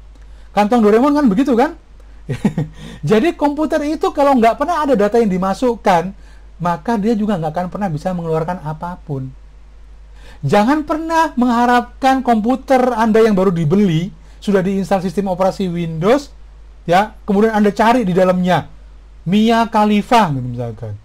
Kantong Doraemon kan begitu kan? Jadi komputer itu kalau nggak pernah ada data yang dimasukkan, maka dia juga nggak akan pernah bisa mengeluarkan apapun. Jangan pernah mengharapkan komputer Anda yang baru dibeli, sudah diinstal sistem operasi Windows, ya, kemudian Anda cari di dalamnya Mia Khalifa, misalkan.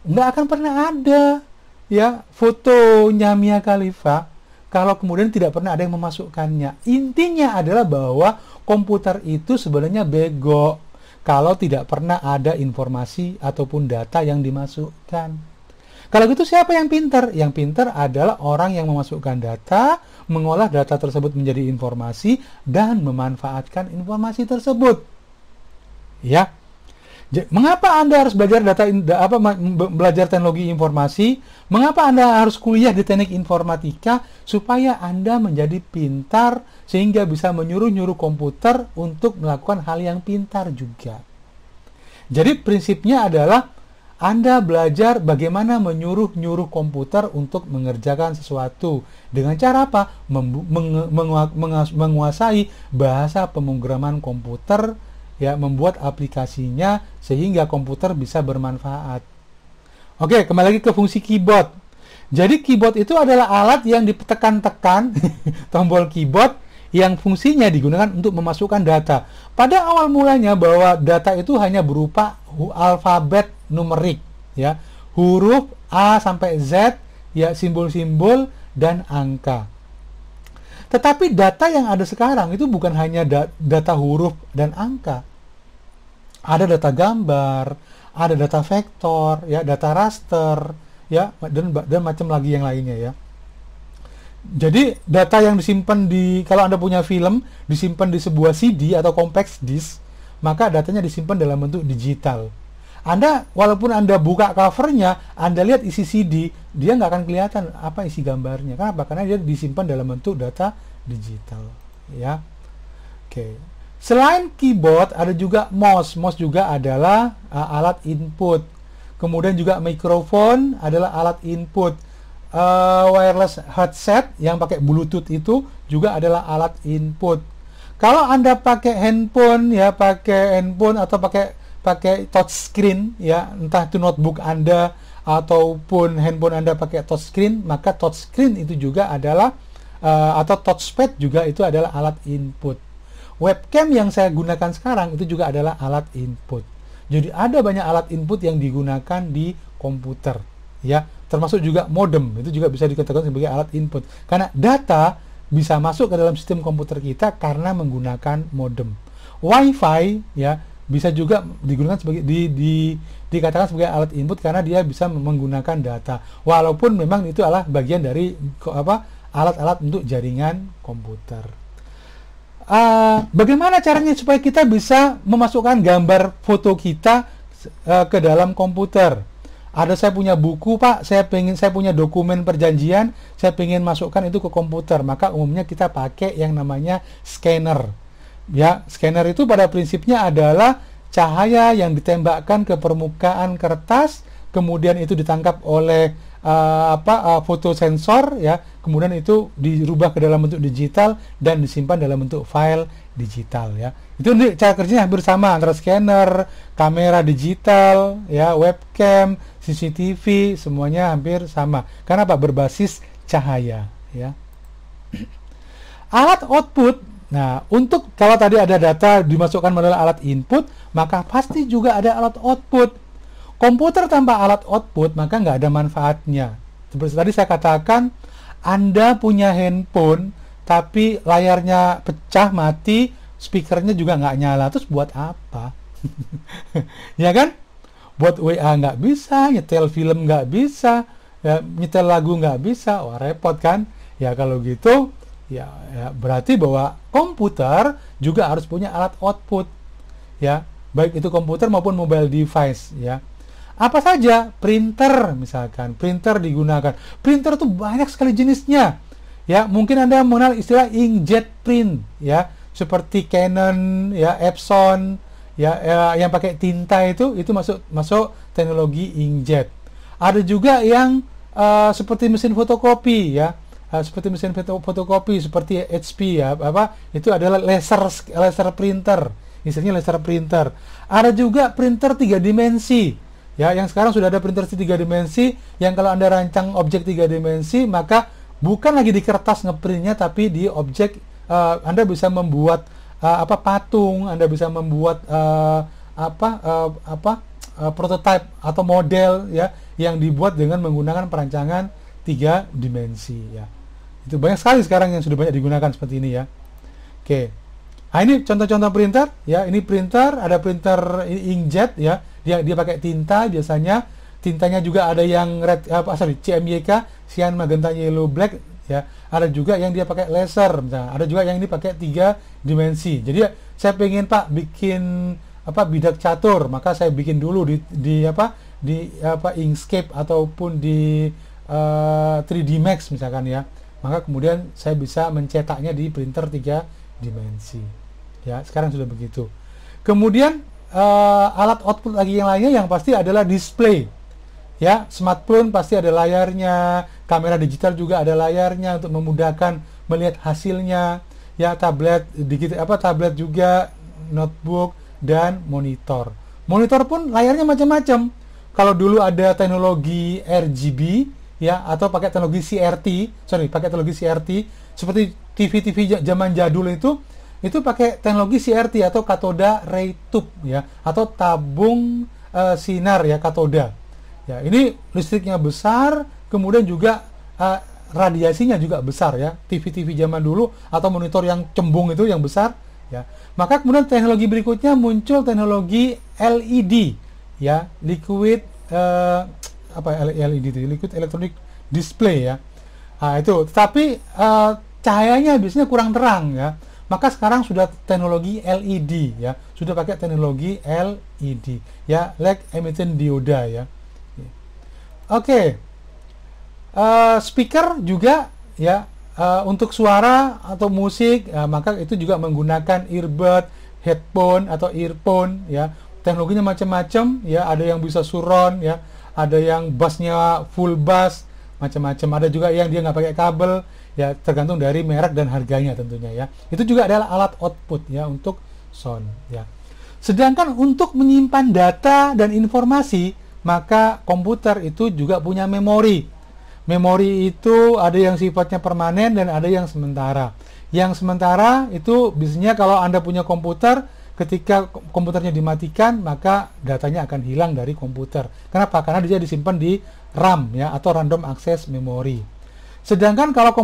Nggak akan pernah ada ya fotonya Mia Khalifa kalau kemudian tidak pernah ada yang memasukkannya. Intinya adalah bahwa komputer itu sebenarnya bego kalau tidak pernah ada informasi ataupun data yang dimasukkan. Kalau gitu siapa yang pintar? Yang pintar adalah orang yang memasukkan data, mengolah data tersebut menjadi informasi, dan memanfaatkan informasi tersebut. Ya. Mengapa Anda harus belajar belajar teknologi informasi? Mengapa Anda harus kuliah di teknik informatika? Supaya Anda menjadi pintar sehingga bisa menyuruh-nyuruh komputer untuk melakukan hal yang pintar juga. Jadi prinsipnya adalah Anda belajar bagaimana menyuruh-nyuruh komputer untuk mengerjakan sesuatu. Dengan cara apa? Menguasai bahasa pemrograman komputer, ya, membuat aplikasinya sehingga komputer bisa bermanfaat. Oke, kembali lagi ke fungsi keyboard. Jadi keyboard itu adalah alat yang ditekan-tekan tombol keyboard yang fungsinya digunakan untuk memasukkan data. Pada awal mulanya bahwa data itu hanya berupa alfabet numerik, ya, huruf A sampai Z, ya, simbol-simbol dan angka. Tetapi data yang ada sekarang itu bukan hanya data huruf dan angka. Ada data gambar, ada data vektor, ya, data raster, ya, dan macam lagi yang lainnya, ya. Jadi data yang disimpan kalau Anda punya film disimpan di sebuah CD atau compact disc, maka datanya disimpan dalam bentuk digital. Walaupun Anda buka covernya, Anda lihat isi CD, dia nggak akan kelihatan apa isi gambarnya. Kenapa? Karena dia disimpan dalam bentuk data digital, ya. Oke. Selain keyboard, ada juga mouse. Mouse juga adalah alat input. Kemudian juga mikrofon adalah alat input. Wireless headset yang pakai Bluetooth itu juga adalah alat input. Kalau Anda pakai handphone, ya, atau pakai touchscreen, ya, entah itu notebook Anda ataupun handphone Anda pakai touchscreen, maka touchscreen itu juga adalah atau touchpad juga itu adalah alat input. Webcam yang saya gunakan sekarang itu juga adalah alat input. Jadi ada banyak alat input yang digunakan di komputer, ya, termasuk juga modem, itu juga bisa dikatakan sebagai alat input. Karena data bisa masuk ke dalam sistem komputer kita karena menggunakan modem. WiFi, ya, bisa juga digunakan sebagai dikatakan sebagai alat input karena dia bisa menggunakan data. Walaupun memang itu adalah bagian dari alat-alat untuk jaringan komputer. Bagaimana caranya supaya kita bisa memasukkan gambar foto kita ke dalam komputer? Saya punya buku, Pak, saya punya dokumen perjanjian, saya pengen masukkan itu ke komputer. Maka umumnya kita pakai yang namanya scanner. Ya, scanner itu pada prinsipnya adalah cahaya yang ditembakkan ke permukaan kertas, kemudian itu ditangkap oleh fotosensor, ya, kemudian itu dirubah ke dalam bentuk digital dan disimpan dalam bentuk file digital, ya. Itu cara kerjanya hampir sama antara scanner, kamera digital, ya, webcam, CCTV, semuanya hampir sama. Karena apa? Berbasis cahaya, ya. Alat output. Nah, untuk kalau tadi ada data dimasukkan melalui alat input, maka pasti juga ada alat output. Komputer tanpa alat output maka nggak ada manfaatnya. Seperti tadi saya katakan, Anda punya handphone tapi layarnya pecah, mati, speakernya juga nggak nyala, terus buat apa? Ya kan? Buat WA nggak bisa, nyetel film nggak bisa, ya, nyetel lagu nggak bisa, wah repot kan? Ya kalau gitu, ya berarti bahwa komputer juga harus punya alat output, ya, baik itu komputer maupun mobile device, ya. Apa saja? Printer misalkan, printer digunakan. Printer tuh banyak sekali jenisnya. Ya, mungkin Anda mengenal istilah inkjet print, ya, seperti Canon, ya, Epson, ya, yang pakai tinta itu masuk teknologi inkjet. Ada juga yang seperti mesin fotokopi, ya, seperti mesin fotokopi seperti HP, ya, itu adalah laser printer, istilahnya laser printer. Ada juga printer 3 dimensi, ya, yang sekarang sudah ada printer 3 dimensi yang kalau Anda rancang objek 3 dimensi maka bukan lagi di kertas ngeprintnya, tapi di objek. Anda bisa membuat patung, Anda bisa membuat prototype atau model, ya, yang dibuat dengan menggunakan perancangan 3 dimensi, ya. Itu banyak sekali sekarang yang sudah banyak digunakan seperti ini, ya. Oke. Nah, ini contoh-contoh printer, ya. Ini printer, ada printer inkjet, ya. Dia pakai tinta biasanya. Tintanya juga ada yang CMYK, cyan, magenta, yellow, black, ya. Ada juga yang dia pakai laser, misalnya. Ada juga yang ini pakai 3 dimensi. Jadi saya pengen Pak bikin bidak catur, maka saya bikin dulu di Inkscape ataupun di 3D Max misalkan, ya. Maka kemudian saya bisa mencetaknya di printer 3 dimensi. Ya, sekarang sudah begitu. Kemudian alat output lagi yang lainnya yang pasti adalah display. Ya, smartphone pasti ada layarnya, kamera digital juga ada layarnya untuk memudahkan melihat hasilnya. Ya, tablet juga, notebook dan monitor. Monitor pun layarnya macam-macam. Kalau dulu ada teknologi RGB, ya, atau pakai teknologi CRT, seperti TV-TV zaman jadul itu pakai teknologi CRT atau katoda ray tube, ya, atau tabung sinar, ya, katoda. Ya, ini listriknya besar, kemudian juga radiasinya juga besar, ya. TV-TV zaman dulu atau monitor yang cembung itu yang besar, ya. Maka kemudian teknologi berikutnya muncul teknologi LED, ya, liquid LED itu, liquid electronic display, ya. Nah, itu, tapi cahayanya biasanya kurang terang, ya. Maka sekarang sudah teknologi LED, ya, sudah pakai teknologi LED, ya, light emitting dioda, ya. Oke. Speaker juga, ya, untuk suara atau musik, maka itu juga menggunakan earbud, headphone atau earphone, ya. Teknologinya macam-macam, ya, ada yang bisa surround, ya, ada yang bassnya full bass, macam-macam. Ada juga yang dia nggak pakai kabel, ya, tergantung dari merek dan harganya tentunya, ya. Itu juga adalah alat output, ya, untuk sound, ya. Sedangkan untuk menyimpan data dan informasi, maka komputer itu juga punya memori. Memori itu ada yang sifatnya permanen dan ada yang sementara. Yang sementara itu biasanya kalau Anda punya komputer, ketika komputernya dimatikan, maka datanya akan hilang dari komputer. Kenapa? Karena dia disimpan di RAM, ya, atau random access memory. Sedangkan kalau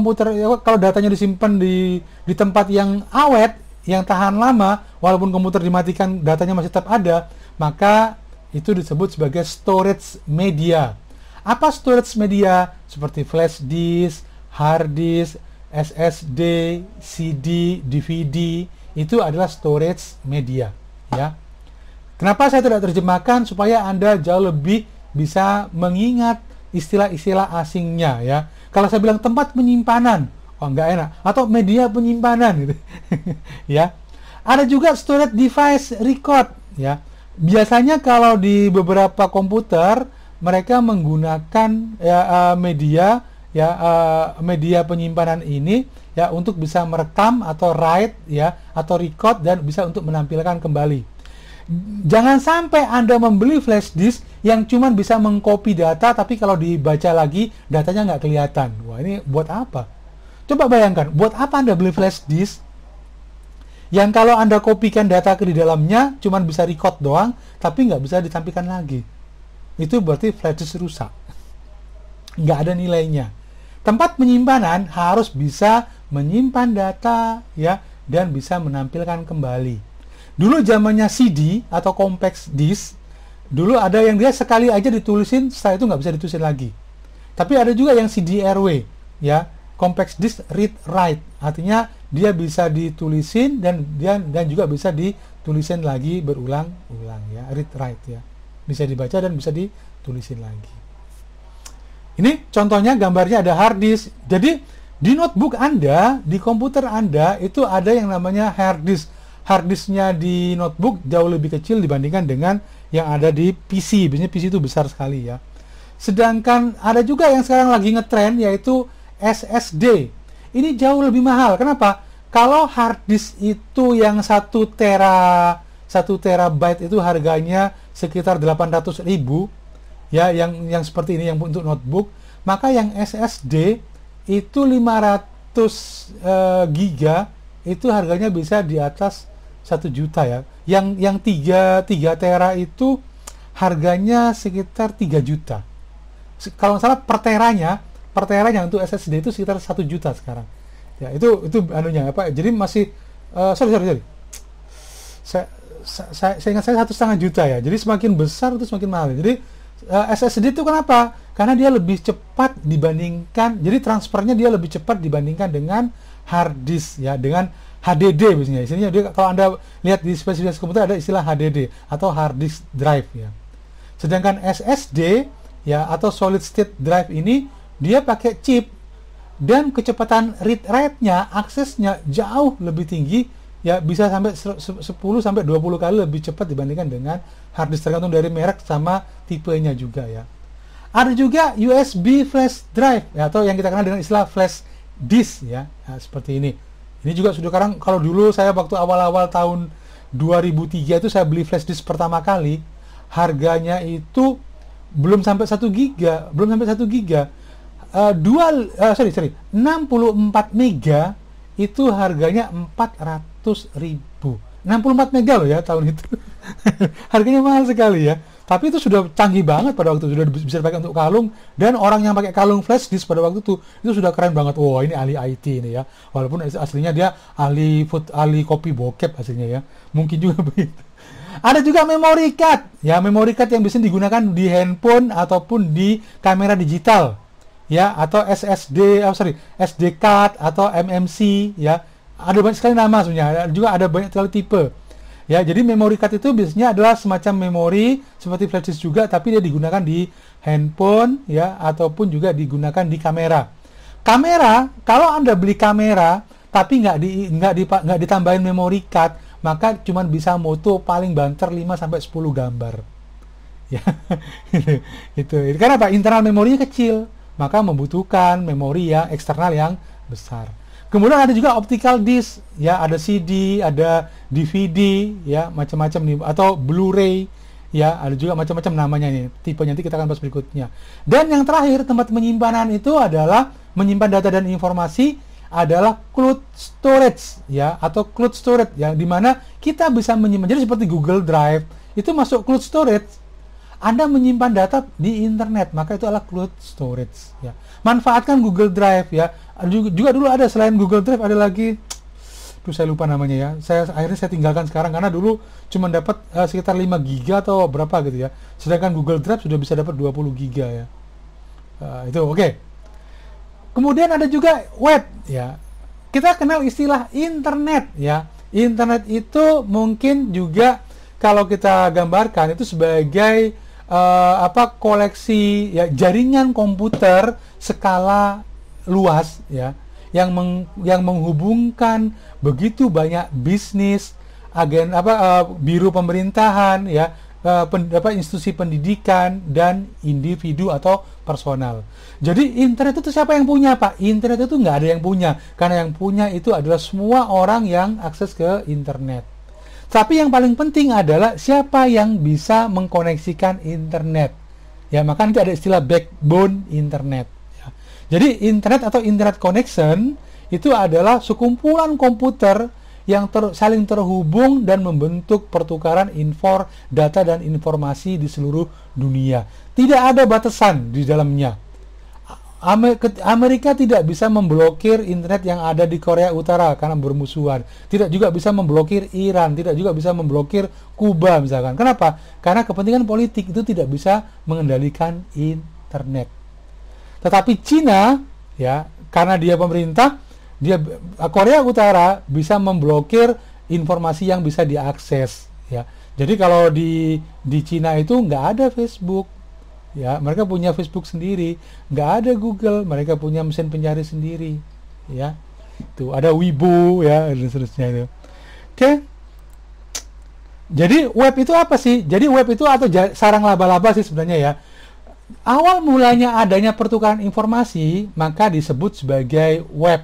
kalau datanya disimpan di tempat yang awet, yang tahan lama, walaupun komputer dimatikan, datanya masih tetap ada, maka itu disebut sebagai storage media. Apa storage media? Seperti flash disk, hard disk, SSD, CD, DVD, itu adalah storage media, ya. Kenapa saya tidak terjemahkan? Supaya Anda jauh lebih bisa mengingat istilah-istilah asingnya, ya. Kalau saya bilang tempat penyimpanan, nggak enak. Atau media penyimpanan, gitu. Ya. Ada juga storage device record, ya. Biasanya kalau di beberapa komputer mereka menggunakan, ya, media penyimpanan ini, ya, untuk bisa merekam atau write, ya, atau record dan bisa untuk menampilkan kembali. Jangan sampai Anda membeli flash disk yang cuma bisa mengcopy data, tapi kalau dibaca lagi datanya nggak kelihatan. Wah, ini buat apa? Coba bayangkan, buat apa Anda beli flash disk yang kalau Anda kopikan data ke di dalamnya cuma bisa record doang, tapi nggak bisa ditampilkan lagi. Itu berarti flash disk rusak, nggak ada nilainya. tempat penyimpanan harus bisa menyimpan data ya, dan bisa menampilkan kembali. Dulu zamannya CD atau compact disc, dulu ada yang dia sekali aja ditulisin, setelah itu nggak bisa ditulisin lagi. Tapi ada juga yang CD-RW ya, compact disc read write, artinya dia bisa ditulisin dan juga bisa ditulisin lagi berulang-ulang ya, read write ya, bisa dibaca dan bisa ditulisin lagi. Ini contohnya, gambarnya ada hard disk. Jadi di notebook Anda, di komputer Anda itu ada yang namanya hard disk. Hard disknya di notebook jauh lebih kecil dibandingkan dengan yang ada di PC. Biasanya PC itu besar sekali ya. Sedangkan ada juga yang sekarang lagi ngetren, yaitu SSD. Ini jauh lebih mahal. Kenapa? Kalau hard disk itu yang 1 terabyte itu harganya sekitar 800.000 ya, yang seperti ini, yang untuk notebook, maka yang SSD itu 500 giga itu harganya bisa di atas 1 juta ya. Yang 3 tera itu harganya sekitar 3 juta. Kalau salah per teranya untuk SSD itu sekitar 1 juta sekarang. Ya, itu anunya apa? Jadi masih sorry. Saya ingat saya 1,5 juta ya. Jadi semakin besar itu semakin mahal. Jadi SSD itu kenapa? Karena dia lebih cepat dibandingkan, jadi transfernya dia lebih cepat dibandingkan dengan hard disk ya, dengan HDD biasanya. Istilahnya dia, kalau Anda lihat di spesifikasi komputer ada istilah HDD atau hard disk drive ya. Sedangkan SSD ya atau solid state drive ini dia pakai chip dan kecepatan read write-nya, aksesnya jauh lebih tinggi ya, bisa sampai 10 sampai 20 kali lebih cepat dibandingkan dengan hard disk, tergantung dari merek sama tipenya juga ya. Ada juga USB flash drive ya, atau yang kita kenal dengan istilah flash disk ya. Nah, seperti ini. Ini juga sudah sekarang, kalau dulu saya waktu awal-awal tahun 2003 itu saya beli flash disk pertama kali, harganya itu belum sampai 1 giga, 64 mega itu harganya 400.000. 64 mega loh ya tahun itu. Harganya mahal sekali ya. Tapi itu sudah canggih banget pada waktu itu, sudah bisa dipakai untuk kalung, dan orang yang pakai kalung flash disk pada waktu itu sudah keren banget. Wah, ini ahli IT ini ya. Walaupun aslinya dia ahli kopi bokep aslinya ya. Mungkin juga begitu. Ada juga memory card. Ya, memory card yang bisa digunakan di handphone ataupun di kamera digital. Ya, atau SD card atau MMC ya. Ada banyak sekali nama sebenarnya. Juga ada banyak sekali tipe. Ya, jadi memory card itu biasanya adalah semacam memori seperti flash disk juga, tapi dia digunakan di handphone ya, ataupun juga digunakan di kamera. Kamera, kalau Anda beli kamera tapi nggak ditambahin memory card, maka cuma bisa moto paling banter 5 sampai 10 gambar. Ya. Itu. Karena apa? Internal memorinya kecil, maka membutuhkan memori yang eksternal yang besar. Kemudian ada juga optical disc, ya, ada CD, ada DVD, ya, macam-macam nih, atau Blu-ray, ya, ada juga macam-macam namanya nih, tipenya, nanti kita akan bahas berikutnya. Dan yang terakhir, tempat penyimpanan itu adalah menyimpan data dan informasi adalah cloud storage, ya, atau cloud storage, ya, di mana kita bisa menyimpan. Jadi seperti Google Drive itu masuk cloud storage. Anda menyimpan data di internet, maka itu adalah cloud storage, ya. Manfaatkan Google Drive ya. Juga dulu ada, selain Google Drive ada lagi, saya lupa namanya ya. Akhirnya saya tinggalkan sekarang karena dulu cuma dapat sekitar 5 giga atau berapa gitu ya. Sedangkan Google Drive sudah bisa dapat 20 giga ya. Itu oke. Kemudian ada juga web ya. Kita kenal istilah internet ya. Internet itu mungkin juga kalau kita gambarkan itu sebagai koleksi ya, jaringan komputer skala luas ya, yang menghubungkan begitu banyak bisnis, agen biro pemerintahan ya, institusi pendidikan dan individu atau personal. Jadi internet itu siapa yang punya, Pak? Internet itu nggak ada yang punya, karena yang punya itu adalah semua orang yang akses ke internet. Tapi yang paling penting adalah siapa yang bisa mengkoneksikan internet. Ya, maka nanti ada istilah backbone internet. Ya. Jadi internet atau internet connection itu adalah sekumpulan komputer yang saling terhubung dan membentuk pertukaran data dan informasi di seluruh dunia. Tidak ada batasan di dalamnya. Amerika tidak bisa memblokir internet yang ada di Korea Utara karena bermusuhan. Tidak juga bisa memblokir Iran, tidak juga bisa memblokir Kuba misalkan. Kenapa? Karena kepentingan politik itu tidak bisa mengendalikan internet. Tetapi Cina, ya, karena dia pemerintah, Korea Utara bisa memblokir informasi yang bisa diakses, ya. Jadi kalau di Cina itu nggak ada Facebook, ya, mereka punya Facebook sendiri, nggak ada Google, mereka punya mesin pencari sendiri, ya. Itu ada Weibo, ya, dan seterusnya itu. Oke. Jadi web itu apa sih? Jadi web itu atau sarang laba-laba sih sebenarnya, ya. Awal mulanya adanya pertukaran informasi maka disebut sebagai web,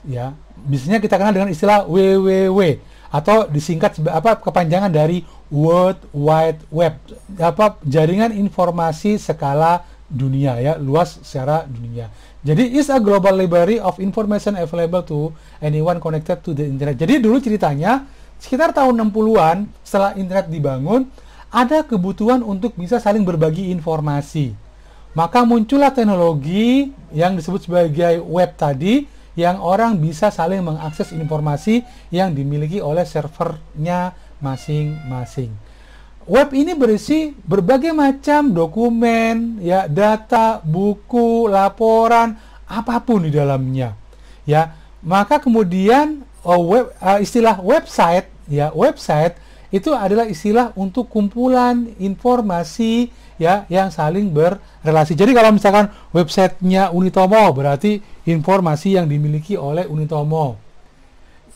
ya. Biasanya kita kenal dengan istilah WWW atau disingkat kepanjangan dari World Wide Web, jaringan informasi skala dunia, ya, luas secara dunia. Jadi is a global library of information available to anyone connected to the internet. Jadi dulu ceritanya sekitar tahun 60-an setelah internet dibangun, ada kebutuhan untuk bisa saling berbagi informasi. Maka muncullah teknologi yang disebut sebagai web tadi, yang orang bisa saling mengakses informasi yang dimiliki oleh servernya masing-masing. Web ini berisi berbagai macam dokumen, ya, data, buku, laporan, apapun di dalamnya, ya. Maka kemudian istilah website, ya, website itu adalah istilah untuk kumpulan informasi, ya, yang saling berrelasi. Jadi kalau misalkan websitenya Unitomo berarti informasi yang dimiliki oleh Unitomo.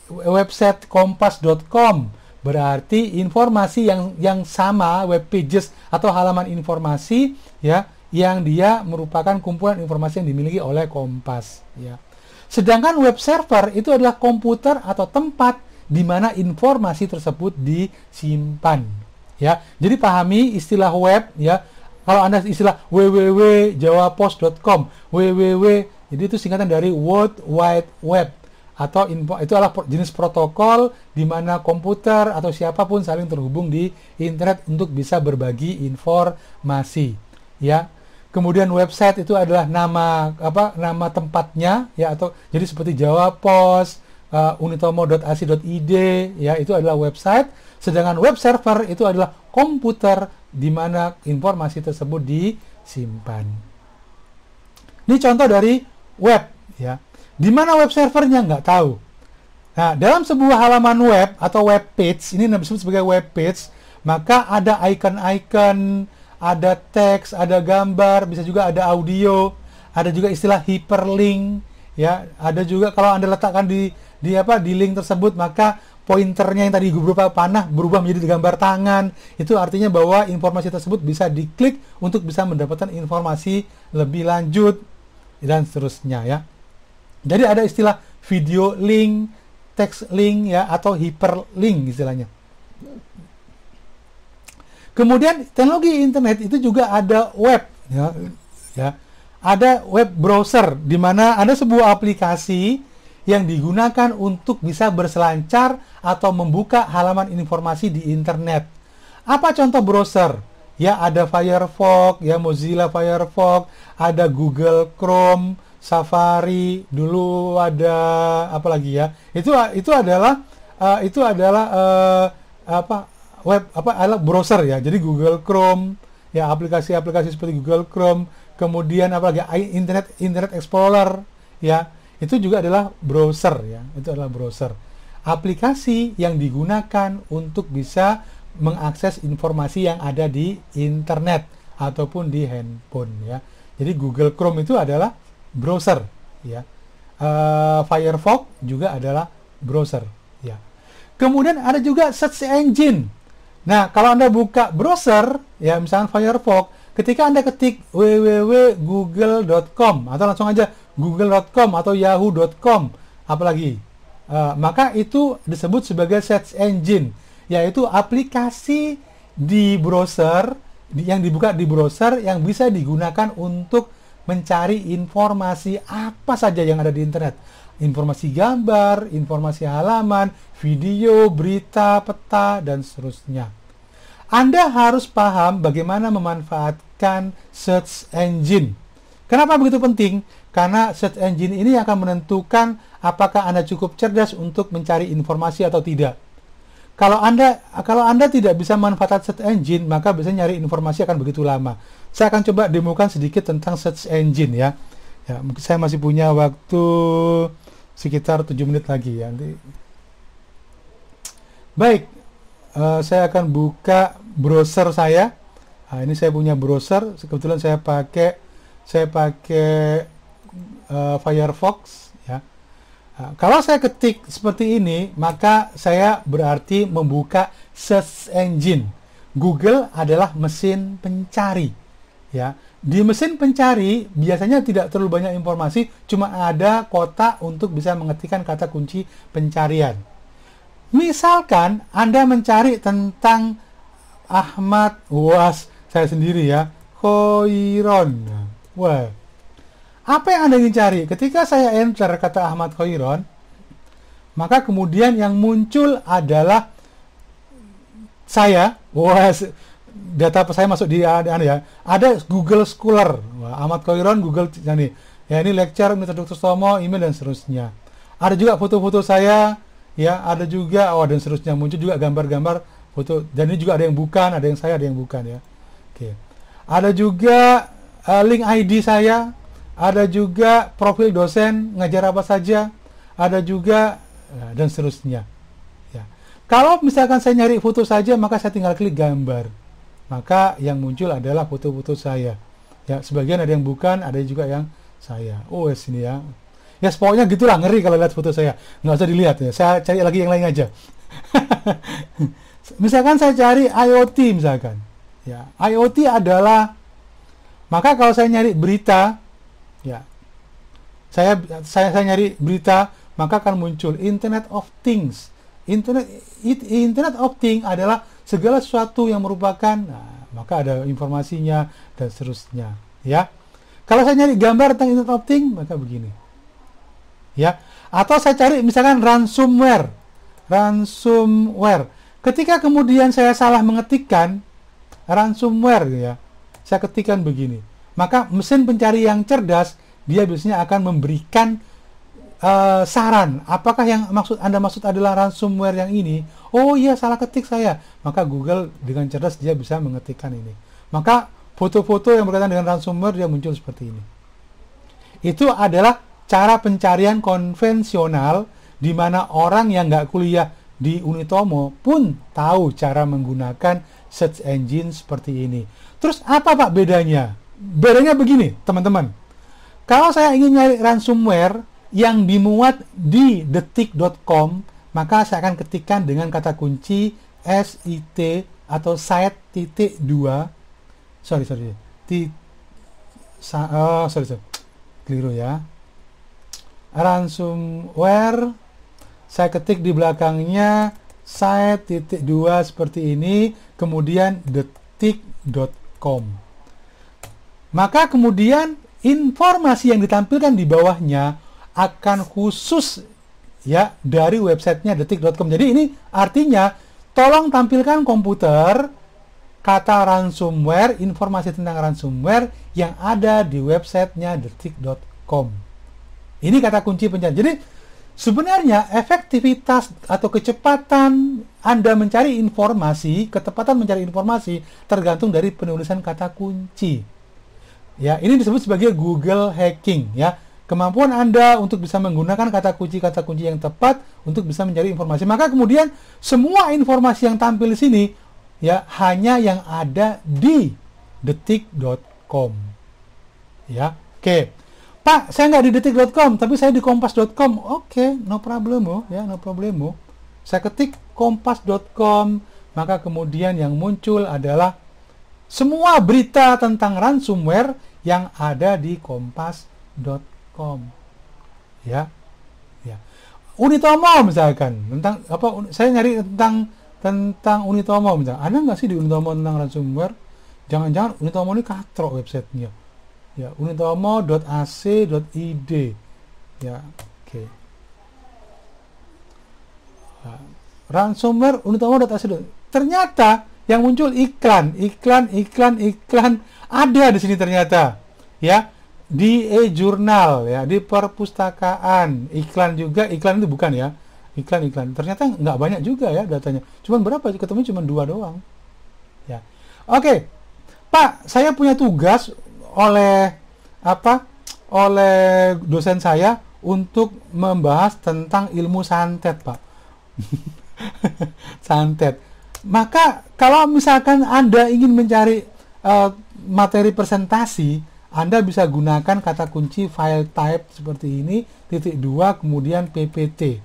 Website kompas.com berarti informasi yang sama, web pages atau halaman informasi, ya, yang dia merupakan kumpulan informasi yang dimiliki oleh Kompas, ya. Sedangkan web server itu adalah komputer atau tempat di mana informasi tersebut disimpan, ya. Jadi pahami istilah web, ya. Kalau Anda istilah www.jawapost.com, www, jadi itu singkatan dari World Wide Web, atau itu adalah jenis protokol di mana komputer atau siapapun saling terhubung di internet untuk bisa berbagi informasi, ya. Kemudian website itu adalah nama tempatnya, ya, atau jadi seperti Jawa Pos, unitomo.ac.id, ya, itu adalah website. Sedangkan web server itu adalah komputer di mana informasi tersebut disimpan. Ini contoh dari web, ya. Di mana web servernya nggak tahu. Nah, dalam sebuah halaman web atau web page, ini disebut sebagai web page, maka ada icon-icon, ada teks, ada gambar, bisa juga ada audio, ada juga istilah hyperlink, ya. Ada juga kalau Anda letakkan di link tersebut, maka pointernya yang tadi berupa panah berubah menjadi gambar tangan. Itu artinya bahwa informasi tersebut bisa diklik untuk bisa mendapatkan informasi lebih lanjut dan seterusnya, ya. Jadi ada istilah video link, text link, ya, atau hyperlink istilahnya. Kemudian teknologi internet itu juga ada web, ya. Ada web browser di mana ada sebuah aplikasi yang digunakan untuk bisa berselancar atau membuka halaman informasi di internet. Apa contoh browser? Ya, ada Firefox, ya, Mozilla Firefox, ada Google Chrome, Safari, dulu ada apa lagi, ya? Itu adalah browser, ya. Jadi Google Chrome, ya, aplikasi-aplikasi seperti Google Chrome, kemudian apa lagi, Internet Explorer, ya. Itu juga adalah browser, ya. Itu adalah browser. Aplikasi yang digunakan untuk bisa mengakses informasi yang ada di internet ataupun di handphone, ya. Jadi Google Chrome itu adalah browser, ya. Firefox juga adalah browser, ya. Kemudian ada juga search engine. Nah, kalau Anda buka browser, ya, misalnya Firefox, ketika Anda ketik www.google.com atau langsung aja google.com atau yahoo.com, apalagi, maka itu disebut sebagai search engine, yaitu aplikasi di browser yang dibuka di browser yang bisa digunakan untuk mencari informasi apa saja yang ada di internet. Informasi gambar, informasi halaman, video, berita, peta, dan seterusnya. Anda harus paham bagaimana memanfaatkan search engine. Kenapa begitu penting? Karena search engine ini akan menentukan apakah Anda cukup cerdas untuk mencari informasi atau tidak. Kalau Anda tidak bisa manfaatkan search engine, maka biasanya nyari informasi akan begitu lama. Saya akan coba demokan sedikit tentang search engine ya. Ya, saya masih punya waktu sekitar 7 menit lagi ya. Baik, saya akan buka browser saya. Nah, ini saya punya browser. Kebetulan saya pakai Firefox ya. Nah, kalau saya ketik seperti ini, maka saya berarti membuka search engine. Google adalah mesin pencari ya. Di mesin pencari biasanya tidak terlalu banyak informasi, cuma ada kotak untuk bisa mengetikkan kata kunci pencarian. Misalkan Anda mencari tentang Ahmad, saya sendiri ya, Khoiron. Wah, apa yang Anda ingin cari? Ketika saya enter kata Ahmad Khoiron, maka kemudian yang muncul adalah saya. Data saya masuk di ya. Ada Google Scholar. Ahmad Khoiron, Google ini. Ya, ini lecture, Mr. Dr. Tomo, email dan seterusnya. Ada juga foto-foto saya, ya, ada juga dan seterusnya. Muncul juga gambar-gambar foto, dan ini juga ada yang bukan, ada yang saya, ada yang bukan ya. Oke. Ada juga link ID saya, ada juga profil dosen, ngajar apa saja, ada juga dan seterusnya. Ya. Kalau misalkan saya nyari foto saja, maka saya tinggal klik gambar. Maka yang muncul adalah foto-foto saya. Ya, sebagian ada yang bukan, ada juga yang saya. Sini ya. Ya, pokoknya gitulah, ngeri kalau lihat foto saya. Nggak usah dilihat ya. Saya cari lagi yang lain aja. Misalkan saya cari IoT misalkan. Ya, IoT adalah, maka kalau saya nyari berita, ya, saya nyari berita, maka akan muncul Internet of Things. Internet of Things adalah segala sesuatu yang merupakan, maka ada informasinya dan seterusnya. Ya, kalau saya nyari gambar tentang Internet of Things, maka begini. Ya, atau saya cari misalkan ransomware. Ketika kemudian saya salah mengetikkan ransomware, ya, saya ketikkan begini, maka mesin pencari yang cerdas dia biasanya akan memberikan saran, apakah yang Anda maksud adalah ransomware yang ini? Oh iya, salah ketik saya. Maka Google dengan cerdas dia bisa mengetikkan ini. Maka foto-foto yang berkaitan dengan ransomware dia muncul seperti ini. Itu adalah cara pencarian konvensional di mana orang yang nggak kuliah di Unitomo pun tahu cara menggunakan search engine seperti ini. Terus apa Pak bedanya? Bedanya begini, teman-teman. Kalau saya ingin nyari ransomware yang dimuat di detik.com, maka saya akan ketikkan dengan kata kunci SIT atau site.2. Keliru ya. Ransomware, saya ketik di belakangnya site.2 seperti ini, kemudian detik.com. Maka kemudian informasi yang ditampilkan di bawahnya akan khusus ya dari websitenya detik.com. Jadi ini artinya tolong tampilkan komputer kata ransomware, informasi tentang ransomware yang ada di websitenya detik.com. Ini kata kunci pencarian. Jadi sebenarnya efektivitas atau kecepatan Anda mencari informasi, ketepatan mencari informasi tergantung dari penulisan kata kunci. Ya, ini disebut sebagai Google hacking ya. Kemampuan Anda untuk bisa menggunakan kata kunci yang tepat untuk bisa mencari informasi. Maka kemudian semua informasi yang tampil di sini ya hanya yang ada di detik.com. Ya, oke. Pak, saya nggak di detik.com, tapi saya di kompas.com. Oke, no problemo ya, no problemo. Saya ketik kompas.com, maka kemudian yang muncul adalah semua berita tentang ransomware yang ada di kompas.com. Ya, ya. Unitomo misalkan tentang apa? Saya nyari tentang Unitomo misalkan. Ada nggak sih di Unitomo tentang ransomware? Jangan-jangan Unitomo ini katrok websitenya. Ya, unitomo.ac.id. Ya, oke. Ransomware unitomo.ac.id. Ternyata yang muncul iklan ada di sini ternyata. Ya. di e-jurnal ya, di perpustakaan, iklan juga, iklan itu bukan ya, iklan. Ternyata nggak banyak juga ya datanya. Cuman berapa? Ketemu cuma 2 doang. Ya. Oke. Pak, saya punya tugas oleh oleh dosen saya untuk membahas tentang ilmu santet, Pak. Santet. Maka kalau misalkan Anda ingin mencari materi presentasi, Anda bisa gunakan kata kunci file type seperti ini, _2 kemudian PPT.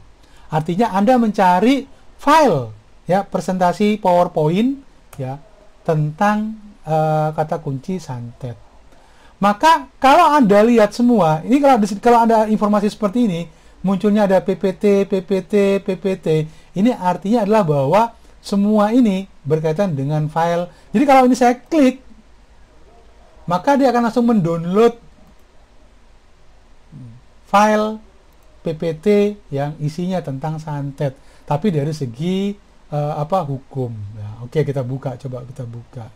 Artinya Anda mencari file ya presentasi PowerPoint ya tentang kata kunci santet. Maka kalau Anda lihat semua, ini kalau ada informasi seperti ini, munculnya ada PPT, ini artinya adalah bahwa semua ini berkaitan dengan file. Jadi kalau ini saya klik, maka dia akan langsung mendownload file PPT yang isinya tentang santet, tapi dari segi hukum. Nah, oke, kita buka, coba kita buka.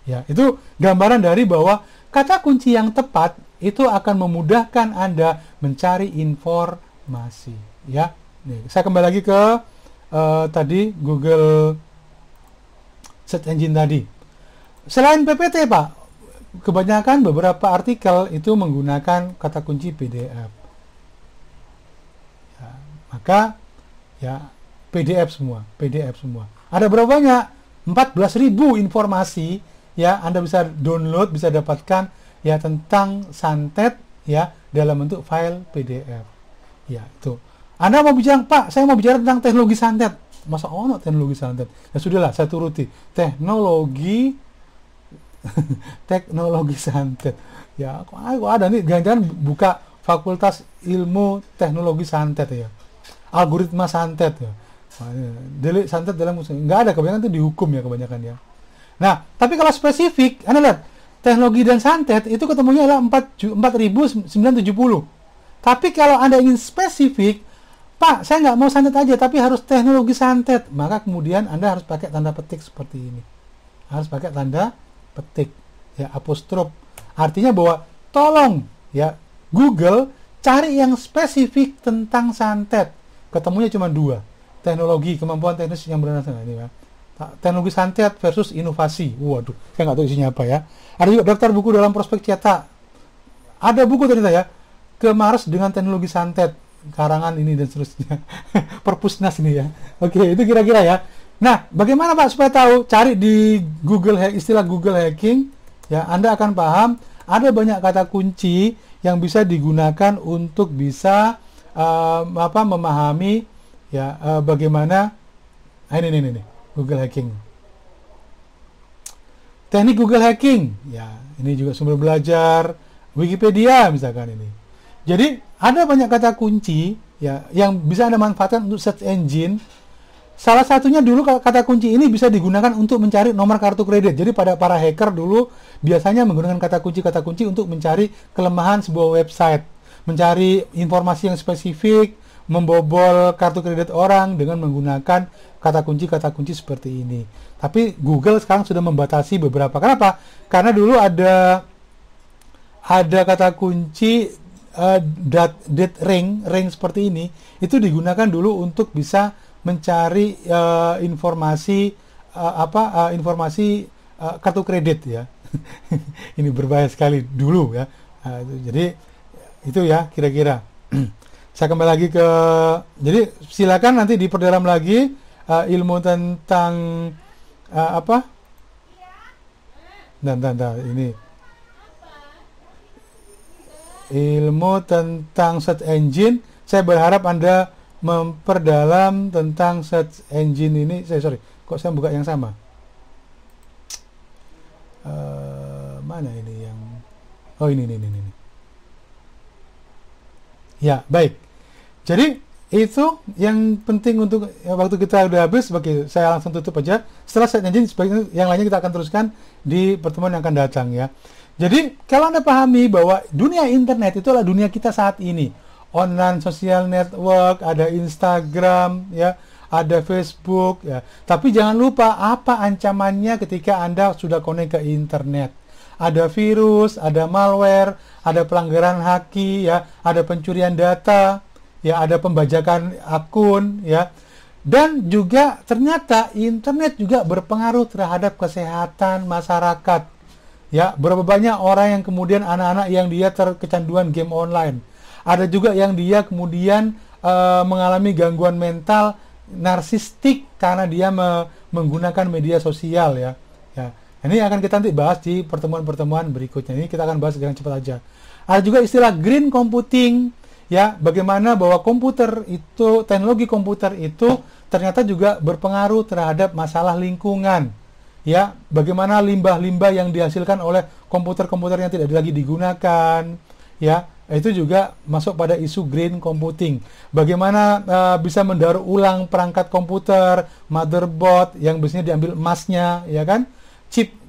Ya, itu gambaran dari bahwa kata kunci yang tepat itu akan memudahkan Anda mencari informasi. Ya, nih, saya kembali lagi ke tadi Google Search Engine tadi. Selain PPT, Pak, kebanyakan beberapa artikel itu menggunakan kata kunci PDF. Ya, maka ya PDF semua. Ada berapa banyak? 14.000 informasi ya Anda bisa download, bisa dapatkan ya tentang santet ya dalam bentuk file PDF. Ya, itu. Anda mau bicara, Pak, saya mau bicara tentang teknologi santet. Masa teknologi santet? Ya sudahlah, saya turuti. Teknologi santet. Ya, kok ada nih, jangan-jangan buka Fakultas Ilmu Teknologi Santet ya. Algoritma santet ya. Delik santet dalam nggak ada, kebanyakan itu dihukum ya kebanyakan ya. Nah, tapi kalau spesifik, Anda lihat, teknologi dan santet itu ketemunya adalah 4.970. Tapi kalau Anda ingin spesifik, Pak, saya nggak mau santet aja, tapi harus teknologi santet. Maka kemudian Anda harus pakai tanda petik seperti ini. Harus pakai tanda petik, ya, apostrof. Artinya bahwa tolong, ya, Google cari yang spesifik tentang santet. Ketemunya cuma 2. Teknologi, kemampuan teknis yang berdasarkan ini ya. Teknologi santet versus inovasi. Waduh, saya nggak tahu isinya apa ya. Ada juga daftar buku dalam prospek cetak. Ada buku ternyata ya, ke Mars dengan teknologi santet, karangan ini dan seterusnya. Perpusnas ini ya. Oke, itu kira-kira ya. Nah, bagaimana Pak supaya tahu? Cari di Google, istilah Google hacking, ya Anda akan paham ada banyak kata kunci yang bisa digunakan untuk bisa memahami ya bagaimana ini Google hacking. Teknik Google hacking, ya ini juga sumber belajar Wikipedia misalkan ini. Jadi ada banyak kata kunci ya yang bisa Anda manfaatkan untuk search engine. Salah satunya dulu kata kunci ini bisa digunakan untuk mencari nomor kartu kredit. Jadi pada para hacker dulu biasanya menggunakan kata kunci untuk mencari kelemahan sebuah website, mencari informasi yang spesifik, membobol kartu kredit orang dengan menggunakan kata kunci seperti ini. Tapi Google sekarang sudah membatasi beberapa. Kenapa? Karena dulu ada kata kunci date ring seperti ini, itu digunakan dulu untuk bisa mencari informasi kartu kredit ya. Ini berbahaya sekali dulu ya. Jadi itu ya kira-kira. Saya kembali lagi ke, jadi silakan nanti diperdalam lagi ilmu tentang ini ilmu tentang search engine. Saya berharap Anda memperdalam tentang search engine ini. Kok saya buka yang sama? Mana ini yang ini. Ya, baik. Jadi itu yang penting untuk waktu kita udah habis. Saya langsung tutup aja. Setelah search engine, yang lainnya kita akan teruskan di pertemuan yang akan datang ya. Jadi kalau Anda pahami bahwa dunia internet itu adalah dunia kita saat ini. Online social network, ada Instagram ya, ada Facebook ya. Tapi jangan lupa apa ancamannya ketika Anda sudah connect ke internet. ada virus, ada malware, ada pelanggaran haki, ya, ada pencurian data, ya, ada pembajakan akun, ya. Dan juga ternyata internet juga berpengaruh terhadap kesehatan masyarakat. Ya, berapa banyak orang yang kemudian anak-anak yang dia terkecanduan game online. Ada juga yang dia kemudian mengalami gangguan mental narsistik karena dia menggunakan media sosial, ya. Ya. Ini akan kita nanti bahas di pertemuan-pertemuan berikutnya. Ini kita akan bahas dengan cepat aja. Ada juga istilah green computing, ya, bagaimana bahwa komputer itu, teknologi komputer itu ternyata juga berpengaruh terhadap masalah lingkungan. Ya, bagaimana limbah-limbah yang dihasilkan oleh komputer-komputer yang tidak lagi digunakan, ya, itu juga masuk pada isu green computing. Bagaimana bisa mendaur ulang perangkat komputer, motherboard yang biasanya diambil emasnya, ya kan?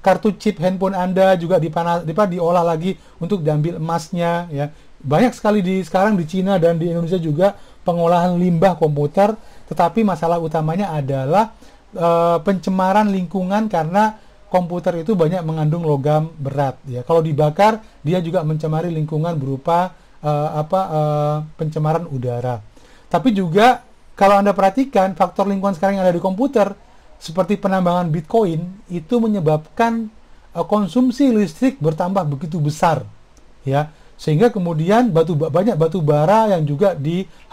Kartu chip handphone Anda juga diolah lagi untuk diambil emasnya, ya. Banyak sekali sekarang di Cina dan di Indonesia juga pengolahan limbah komputer, tetapi masalah utamanya adalah pencemaran lingkungan karena komputer itu banyak mengandung logam berat, ya. Kalau dibakar dia juga mencemari lingkungan berupa pencemaran udara. Tapi juga kalau Anda perhatikan faktor lingkungan sekarang yang ada di komputer seperti penambangan Bitcoin itu menyebabkan konsumsi listrik bertambah begitu besar, ya, sehingga kemudian banyak batu bara yang juga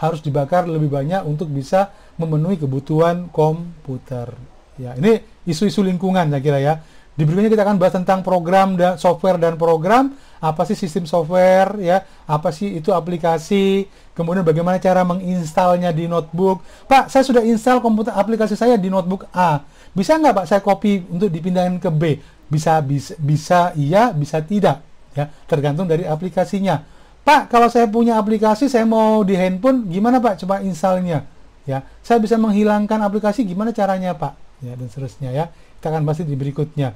harus dibakar lebih banyak untuk bisa memenuhi kebutuhan komputer. Ya, ini isu-isu lingkungan saya kira, ya. Di berikutnya kita akan bahas tentang program dan software dan program. Apa sih sistem software, ya? Apa sih itu aplikasi? Kemudian bagaimana cara menginstalnya di notebook? Pak, saya sudah install aplikasi saya di notebook A. Bisa nggak Pak saya copy untuk dipindahkan ke B? Bisa iya, bisa tidak, ya. Tergantung dari aplikasinya. Pak, kalau saya punya aplikasi, saya mau di handphone, gimana Pak? Coba installnya, ya. Saya bisa menghilangkan aplikasi, gimana caranya Pak? Ya, dan seterusnya, ya. Kita akan bahas di berikutnya.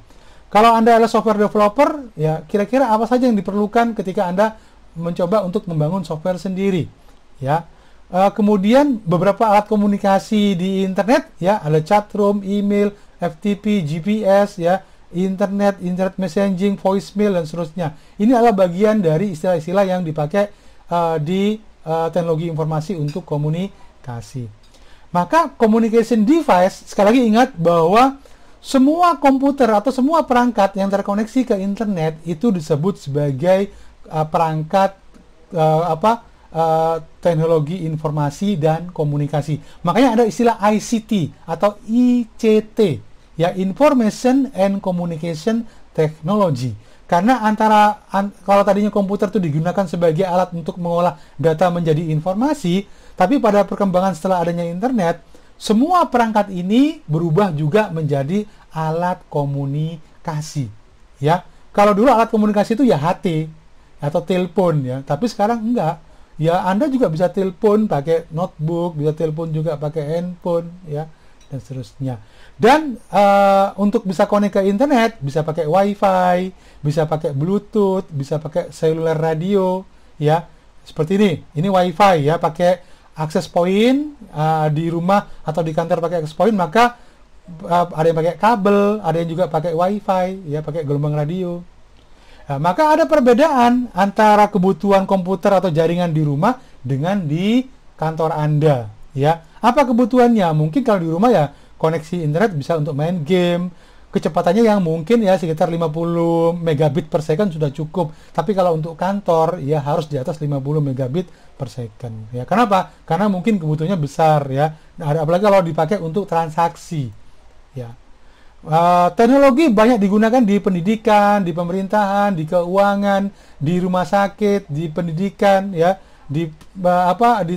Kalau Anda adalah software developer, ya, kira-kira apa saja yang diperlukan ketika Anda mencoba untuk membangun software sendiri, ya. Kemudian beberapa alat komunikasi di internet, ya, ada chat room, email, FTP, GPS, ya, internet messaging, voicemail, dan seterusnya. Ini adalah bagian dari istilah-istilah yang dipakai di teknologi informasi untuk komunikasi. Maka communication device, sekali lagi ingat bahwa semua komputer atau semua perangkat yang terkoneksi ke internet itu disebut sebagai perangkat teknologi informasi dan komunikasi. Makanya ada istilah ICT atau ICT, ya, Information and Communication Technology. Karena kalau tadinya komputer itu digunakan sebagai alat untuk mengolah data menjadi informasi, tapi pada perkembangan setelah adanya internet, semua perangkat ini berubah juga menjadi alat komunikasi, ya. Kalau dulu alat komunikasi itu ya HT atau telepon, ya, tapi sekarang enggak. Ya, Anda juga bisa telepon pakai notebook, bisa telepon juga pakai handphone, ya, dan seterusnya. Dan untuk bisa connect ke internet bisa pakai WiFi, bisa pakai Bluetooth, bisa pakai cellular radio, ya. Seperti ini. Ini WiFi, ya, pakai access point di rumah atau di kantor pakai access point, maka ada yang pakai kabel, ada yang juga pakai WiFi, ya, pakai gelombang radio. Maka ada perbedaan antara kebutuhan komputer atau jaringan di rumah dengan di kantor Anda, ya. Apa kebutuhannya? Mungkin kalau di rumah ya koneksi internet bisa untuk main game, kecepatannya yang mungkin ya sekitar 50 megabit per second sudah cukup. Tapi kalau untuk kantor ya harus di atas 50 megabit per second. Ya, kenapa? Karena mungkin kebutuhannya besar, ya. Nah, apalagi kalau dipakai untuk transaksi. Ya. Teknologi banyak digunakan di pendidikan, di pemerintahan, di keuangan, di rumah sakit, di pendidikan, ya, di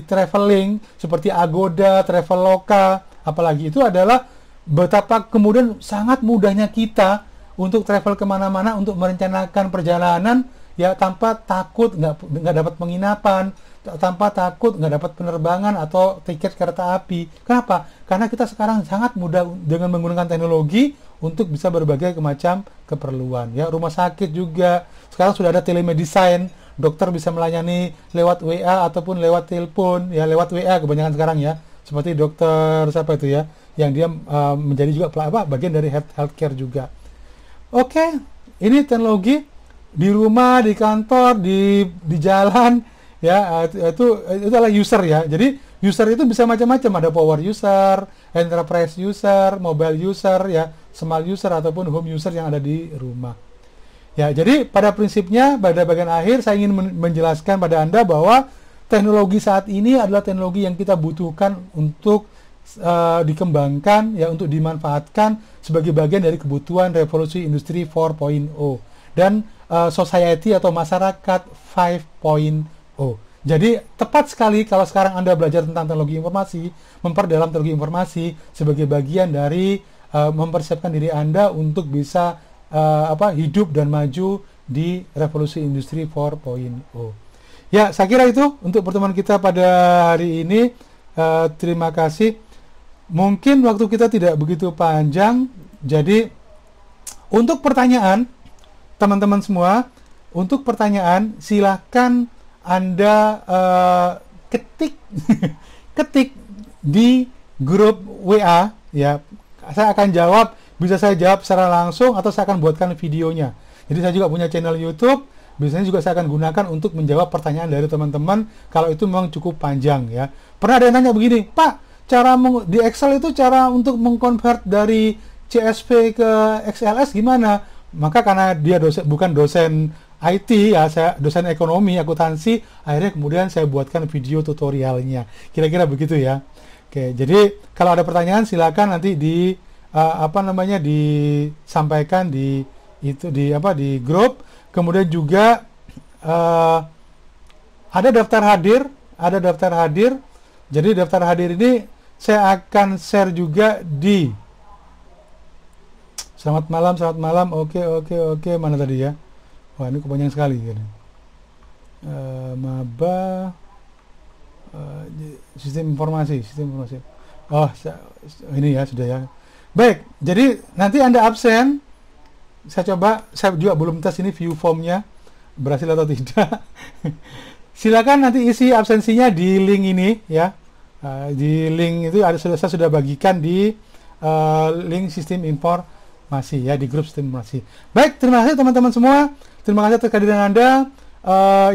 traveling seperti Agoda, Traveloka. Apalagi itu adalah betapa kemudian sangat mudahnya kita untuk travel kemana-mana, untuk merencanakan perjalanan, ya, tanpa takut nggak dapat penginapan, tanpa takut nggak dapat penerbangan atau tiket kereta api. Kenapa? Karena kita sekarang sangat mudah dengan menggunakan teknologi untuk bisa berbagai macam keperluan. Ya, rumah sakit juga sekarang sudah ada telemedicine, dokter bisa melayani lewat WA ataupun lewat telepon, ya, lewat WA kebanyakan sekarang, ya. Seperti dokter siapa itu, ya, yang dia menjadi juga bagian dari healthcare juga. Oke, ini teknologi. di rumah, di kantor, di jalan, ya, itu adalah user ya. Jadi user itu bisa macam-macam, ada power user, enterprise user, mobile user ya, small user ataupun home user yang ada di rumah. Ya, jadi pada prinsipnya pada bagian akhir saya ingin menjelaskan pada Anda bahwa teknologi saat ini adalah teknologi yang kita butuhkan untuk dikembangkan ya, untuk dimanfaatkan sebagai bagian dari kebutuhan revolusi industri 4.0 dan society atau masyarakat 5.0. Jadi tepat sekali kalau sekarang Anda belajar tentang teknologi informasi, memperdalam teknologi informasi sebagai bagian dari mempersiapkan diri Anda untuk bisa hidup dan maju di revolusi industri 4.0. Ya, saya kira itu untuk pertemuan kita pada hari ini. Terima kasih. Mungkin waktu kita tidak begitu panjang, jadi untuk pertanyaan teman-teman semua, untuk pertanyaan silahkan Anda ketik ketik di grup WA ya. Saya akan jawab, bisa saya jawab secara langsung atau saya akan buatkan videonya. Jadi saya juga punya channel YouTube, biasanya juga saya akan gunakan untuk menjawab pertanyaan dari teman-teman kalau itu memang cukup panjang ya. Pernah ada yang nanya begini, Pak, cara di Excel itu cara untuk mengkonvert dari CSV ke XLS gimana? Maka karena dia bukan dosen IT ya, saya dosen ekonomi, akuntansi, akhirnya kemudian saya buatkan video tutorialnya. Kira-kira begitu ya. Oke, jadi kalau ada pertanyaan silakan nanti disampaikan di grup. Kemudian juga ada daftar hadir. Jadi daftar hadir ini saya akan share juga di Selamat malam. Oke, mana tadi ya? Wah, ini kepanjang sekali gitu. Maba sistem informasi. Oh, ini ya sudah ya. Baik, jadi nanti Anda absen. Saya juga belum tes ini view formnya berhasil atau tidak. Silakan nanti isi absensinya di link ini ya. Di link itu saya sudah bagikan di link sistem informasi ya, di grup sistem informasi. Baik, terima kasih teman-teman semua. Terima kasih atas kehadiran Anda.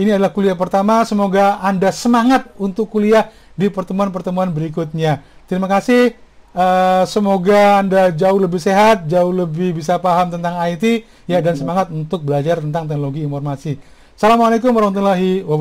Ini adalah kuliah pertama. Semoga Anda semangat untuk kuliah di pertemuan-pertemuan berikutnya. Terima kasih. Semoga Anda jauh lebih sehat, jauh lebih bisa paham tentang IT ya, dan semangat untuk belajar tentang teknologi informasi. Assalamualaikum warahmatullahi wabarakatuh.